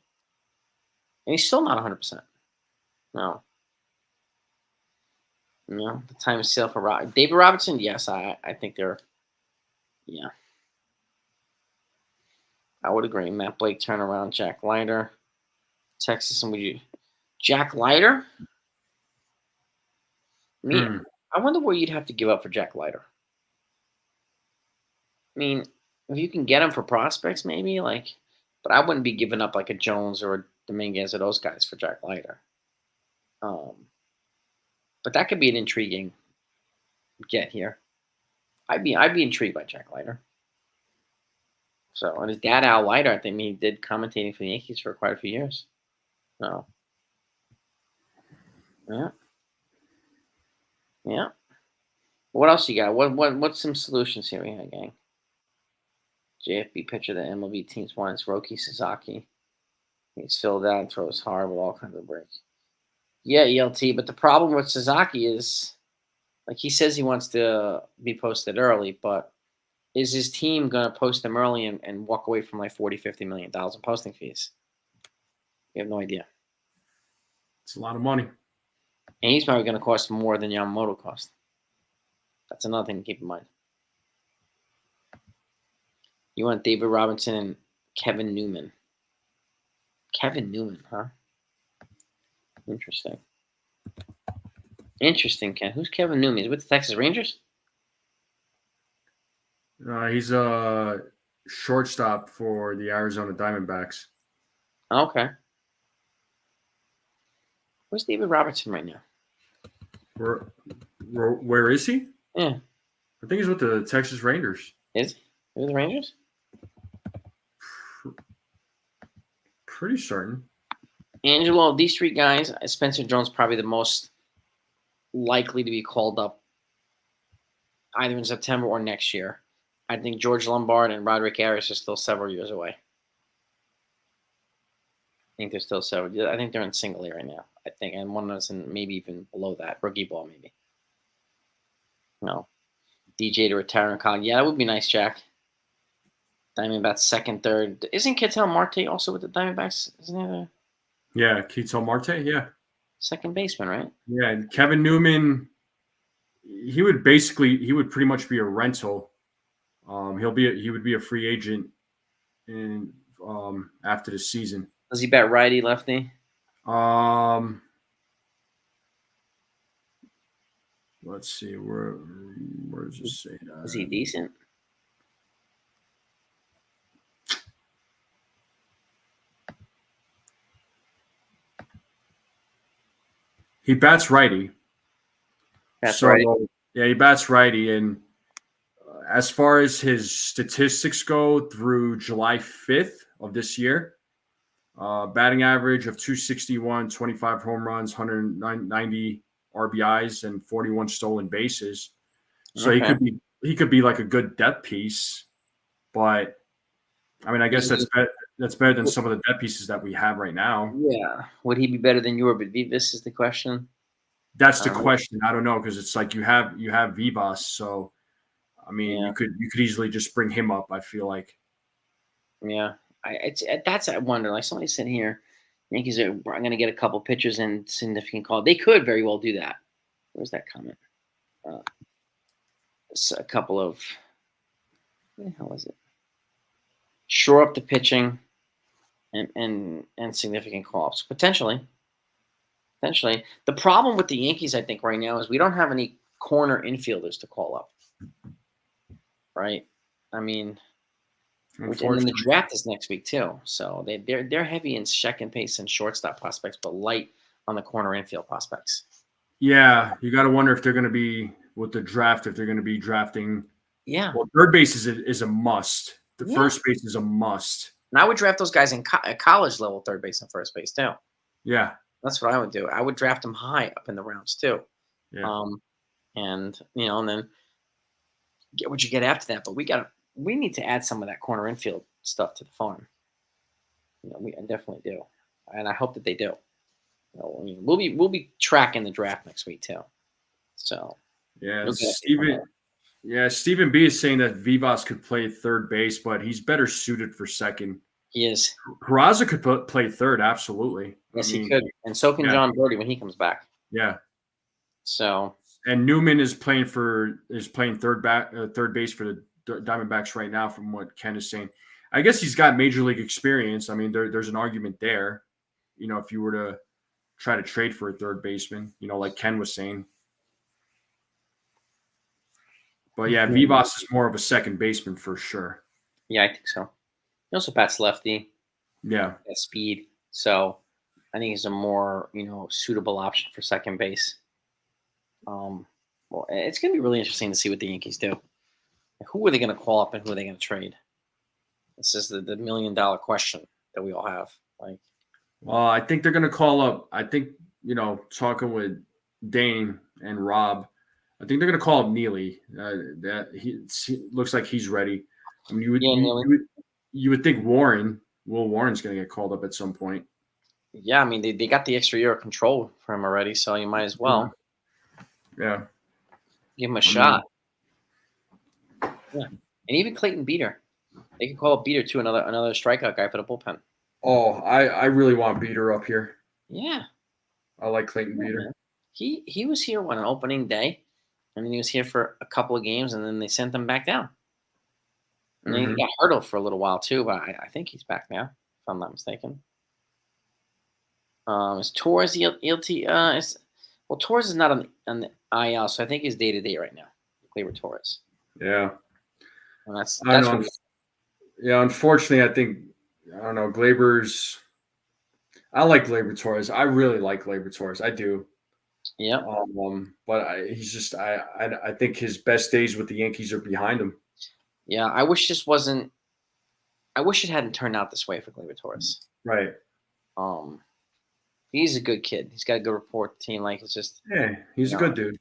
and he's still not 100%. No, the time is still for David Robinson. Yes, I think they're. Yeah, I would agree. Matt Blake turnaround. Jack Leiter, Texas, and Jack Leiter. I wonder what you'd have to give up for Jack Leiter. I mean, if you can get him for prospects, maybe but I wouldn't be giving up like a Jones or a Dominguez or those guys for Jack Leiter. But that could be an intriguing get here. I'd be intrigued by Jack Leiter. So, and his dad Al Leiter, I think he did commentating for the Yankees for quite a few years. So, yeah. What else you got? What's some solutions here we got, gang? JFB pitcher that MLB teams want is Roki Sasaki. He's filled out and throws hard with all kinds of breaks. Yeah, ELT. But the problem with Sasaki is, he says he wants to be posted early, but is his team going to post him early and walk away from like $40-50 million in posting fees? You have no idea. It's a lot of money. And he's probably going to cost more than Yamamoto cost. That's another thing to keep in mind. You want David Robinson and Kevin Newman. Kevin Newman, huh? Interesting. Interesting, Ken. Who's Kevin Newman? He's with the Texas Rangers? He's a shortstop for the Arizona Diamondbacks. Okay. Where's David Robertson right now? Where is he? Yeah. I think he's with the Texas Rangers. Is he? With the Rangers? Pretty certain. Angelo, these 3 guys, Spencer Jones probably the most likely to be called up either in September or next year. I think George Lombard and Roderick Arias are still several years away. I think they're still several. I think they're in single A right now. I think, and one of us in maybe even below that, rookie ball maybe. No, DJ to retire in college. Yeah, that would be nice, Jack. Diamondbacks second, third. Isn't Ketel Marte also with the Diamondbacks? Isn't there? Yeah, Ketel Marte. Yeah, second baseman, right? Yeah, and Kevin Newman. He would pretty much be a rental. He would be a free agent in after the season. Does he bat righty, lefty? Let's see. Where does it say that? Is he decent? He bats righty. That's right. Yeah, he bats righty. And as far as his statistics go through July 5th of this year, batting average of 261, 25 home runs, 190 RBIs, and 41 stolen bases. So Okay. he could be like a good depth piece, but I mean, I guess that's better than some of the depth pieces that we have right now. Yeah. Would he be better than Yorba Vivas is the question. That's the question. I don't know, because it's like you have Vivas, so I mean, Yeah. you could easily just bring him up. I feel like. Yeah. That's I wonder. Like somebody sitting here, Yankees are going to get a couple pitchers and significant call. They could very well do that. Where's that comment? A couple of what the hell is it? Shore up the pitching and significant call-ups. Potentially. The problem with the Yankees, I think, right now is we don't have any corner infielders to call up. Right? I mean, and then the draft is next week too. So they're heavy in second base and shortstop prospects, but light on the corner infield prospects. Yeah, you got to wonder if they're going to be with the draft, if they're going to be drafting. Yeah. Well, third base is a must. The first base is a must. And I would draft those guys at college level, third base and first base too. Yeah. That's what I would do. I would draft them high up in the rounds too. Yeah. And then get what you get after that. But we need to add some of that corner infield stuff to the farm. We definitely do, and I hope that they do. We'll be tracking the draft next week too. So yeah, Stephen B is saying that Vivas could play third base, but he's better suited for second. He is. Peraza could play third, absolutely. Yes, he could, and so can John Brody when he comes back. Yeah. So. And Newman is playing third base for the Diamondbacks right now, from what Ken is saying. I guess he's got major league experience. I mean, there's an argument there. If you were to try to trade for a third baseman, like Ken was saying. But yeah, Vivas is more of a second baseman for sure. Yeah, I think so. He also bats lefty. Yeah. At speed. So I think he's a more, suitable option for second base. Well, it's going to be really interesting to see what the Yankees do. Who are they going to call up and who are they going to trade? This is the $1 million question that we all have. Well, I think they're going to call up. I think, talking with Dane and Rob, I think they're going to call up Neely. That he looks like he's ready. I mean, you would think Will Warren's going to get called up at some point. Yeah, I mean, they got the extra year of control for him already, so you might as well. Yeah. Give him a shot. Yeah. And even Clayton Beater. They could call up Beater too, another strikeout guy for the bullpen. Oh, I really want Beater up here. Yeah. I like Clayton Beater. Man. He was here on opening day, and then he was here for a couple of games, and then they sent him back down. And then he got hurdled for a little while too, but I think he's back now, if I'm not mistaken. Is Torres Torres is not on the IL, so I think he's day to day right now. Gleyber Torres. Yeah. And that's yeah. Unfortunately, I think Gleyber's. I like Gleyber Torres. I really like Gleyber Torres. I do. Yeah. But he's just. I think his best days with the Yankees are behind him. Yeah, I wish it hadn't turned out this way for Gleyber Torres. Right. He's a good kid. He's got a good rapport with the team. It's just. Yeah, he's a good dude.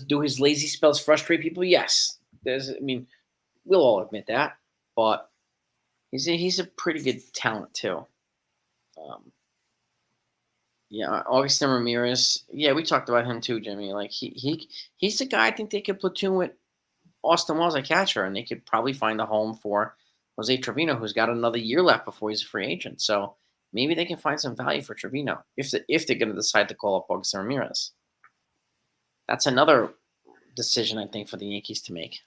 Do his lazy spells frustrate people? Yes. We'll all admit that, but he's a pretty good talent too. Augustin Ramirez. Yeah, we talked about him too, Jimmy. He's the guy I think they could platoon with Austin Wells at catcher, and they could probably find a home for Jose Trevino, who's got another year left before he's a free agent. So maybe they can find some value for Trevino if they're going to decide to call up Augustin Ramirez. That's another decision I think for the Yankees to make.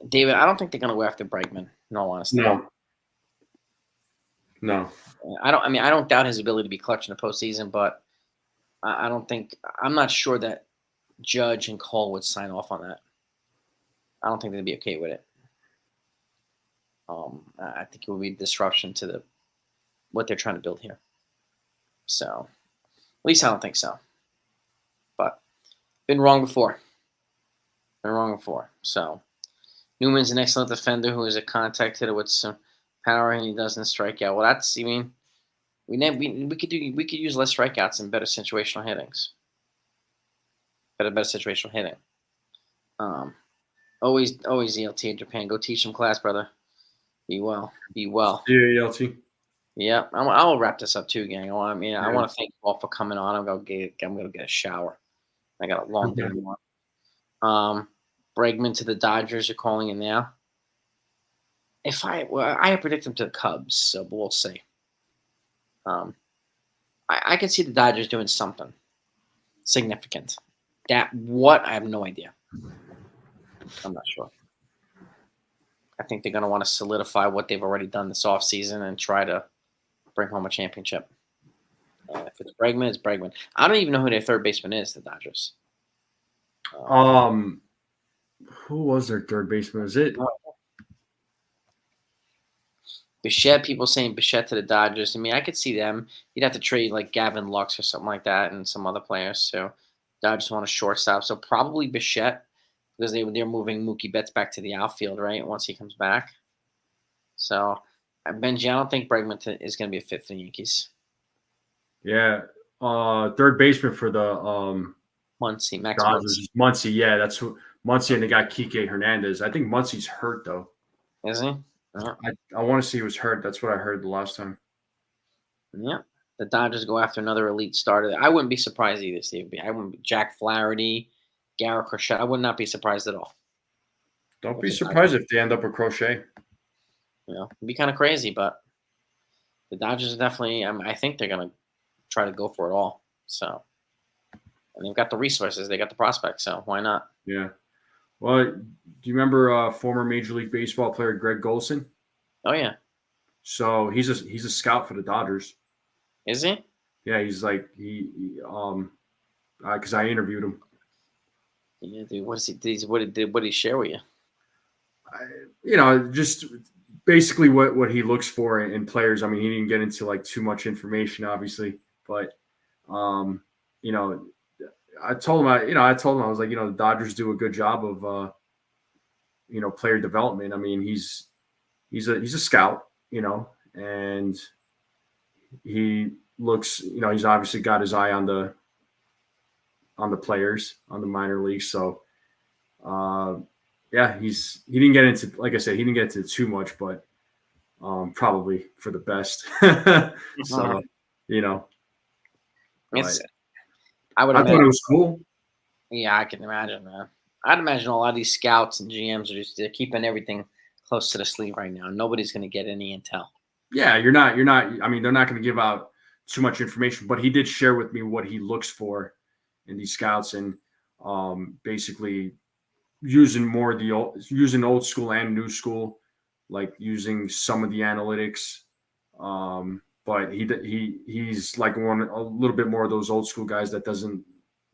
David, I don't think they're going to go after Bregman, in all honesty. No. No. I don't. I mean, I don't doubt his ability to be clutch in the postseason, but I don't think. I'm not sure that Judge and Cole would sign off on that. I don't think they'd be okay with it. I think it would be a disruption to the what they're trying to build here. So, at least I don't think so. But been wrong before. Been wrong before. So Newman's an excellent defender who is a contact hitter with some power, and he doesn't strike out. Well, that's. I mean, we could use less strikeouts and better situational hittings. Better situational hitting. Um, always ELT in Japan. Go teach some class, brother. Be well. Be well. Yeah, LT. Yeah, I'll wrap this up too, gang. I Yeah. want to thank you all for coming on. I'm gonna get a shower. I got a long day Okay. tomorrow. Bregman to the Dodgers. You're calling in now. I predict him to the Cubs, so but we'll see. I could see the Dodgers doing something significant. That what I have no idea. I'm not sure. I think they're going to want to solidify what they've already done this offseason and try to bring home a championship. If it's Bregman, it's Bregman. I don't even know who their third baseman is, the Dodgers. Who was their third baseman? Was it? Bichette, people saying Bichette to the Dodgers. I mean, I could see them. You'd have to trade like Gavin Lux or something like that and some other players. So Dodgers want a shortstop. So probably Bichette because they're moving Mookie Betts back to the outfield, right, once he comes back. So, Benji, I don't think Bregman is going to be a fit for the Yankees. Yeah. Third baseman for the Muncy, Max Dodgers. Muncy. Yeah, that's who. Muncy, and they got Kike Hernandez. I think Muncy's hurt though. Is he? Yeah. I want to see he was hurt. That's what I heard the last time. Yeah. The Dodgers go after another elite starter. I wouldn't be surprised either, Steve. I wouldn't be Jack Flaherty, Garrett Crochet. I would not be surprised at all. Don't be surprised if they end up with Crochet. You know, it'd be kind of crazy, but the Dodgers are definitely. I think they're going to try to go for it all. So, and they've got the resources, they got the prospects, so why not? Yeah. Well, do you remember former Major League Baseball player Greg Golson? Oh yeah. So he's a scout for the Dodgers. Is he? Yeah, he's like because I interviewed him. Yeah, dude. What did he share with you? Just basically what he looks for in players. I mean, he didn't get into like too much information, obviously, but I told him I was like, the Dodgers do a good job of player development. I mean, he's a scout, and he looks, he's obviously got his eye on the players on the minor leagues. So, yeah, he didn't get into, like I said, he didn't get into too much, but probably for the best. So, I thought it was cool. Yeah, I can imagine, man. I'd imagine a lot of these scouts and GMs they're keeping everything close to the sleeve right now. Nobody's going to get any intel. Yeah, you're not. I mean, they're not going to give out too much information, but he did share with me what he looks for in these scouts, and basically using old school and new school, like using some of the analytics. But he's like a little bit more of those old school guys that doesn't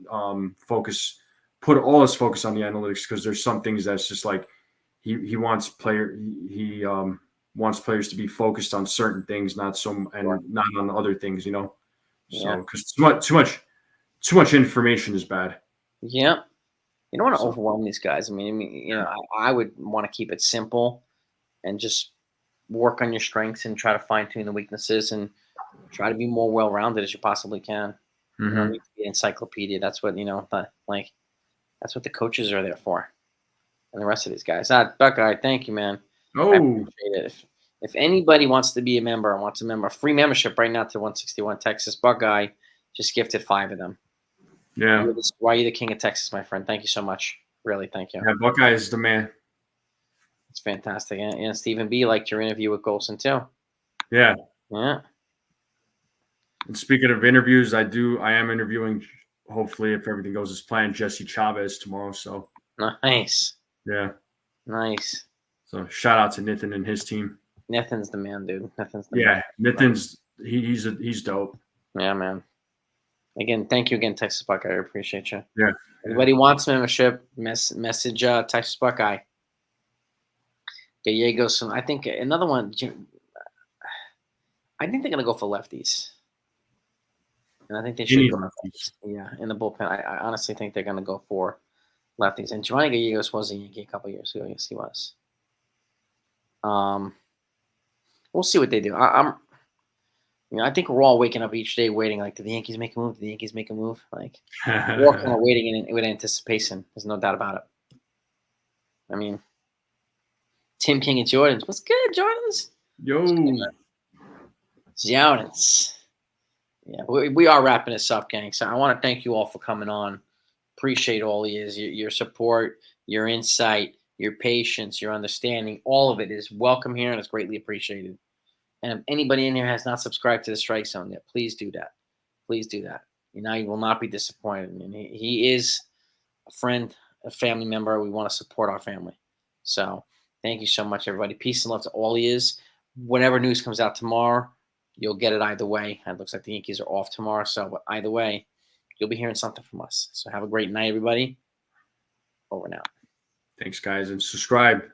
put all his focus on the analytics, because there's some things that's just like he wants wants players to be focused on certain things, not on other things, So because too much information is bad. Yeah, you don't want to overwhelm these guys. I mean, I would want to keep it simple and just work on your strengths and try to fine tune the weaknesses and try to be more well rounded as you possibly can. Mm-hmm. You don't need to be an encyclopedia. That's what that's what the coaches are there for, and the rest of these guys. Buckeye, thank you, man. Oh, I appreciate it. If anybody wants to be a member, free membership right now to 161 Texas, Buckeye just gifted 5 of them. Yeah. Why are you the king of Texas, my friend? Thank you so much. Really, thank you. Yeah, Buckeye is the man. It's fantastic. And Stephen B. liked your interview with Golson too. Yeah. Yeah. And speaking of interviews, I am interviewing, hopefully, if everything goes as planned, Jesse Chavez tomorrow. So nice. Yeah. Nice. So shout out to Nathan and his team. Nathan's the man, dude. Nathan's the Yeah, man. Nathan's he's dope. Yeah, man. Again, thank you again, Texas Buckeye. I appreciate you. Yeah. Anybody wants membership, message Texas Buckeye. Gallegos. I think another one. I think they're gonna go for lefties, and I think they You should need go. lefties. Yeah, in the bullpen. I honestly think they're gonna go for lefties. And Giovanni Gallegos was a Yankee a couple years ago. Yes, he was. We'll see what they do. I think we're all waking up each day waiting. Like, did the Yankees make a move? Did the Yankees make a move? Like, we're all kind of waiting with anticipation. There's no doubt about it. I mean, Tim King and Jordans. What's good, Jordans? Yo. Jordans. Yeah, we are wrapping this up, gang. So I want to thank you all for coming on. Appreciate all your support, your insight, your patience, your understanding. All of it is welcome here and it's greatly appreciated. And if anybody in here has not subscribed to the Strike Zone yet, please do that. Please do that. You will not be disappointed. I mean, he is a friend, a family member. We want to support our family. So thank you so much, everybody. Peace and love to all he is. Whatever news comes out tomorrow, you'll get it either way. It looks like the Yankees are off tomorrow. So but either way, you'll be hearing something from us. So have a great night, everybody. Over now. Thanks, guys, and subscribe.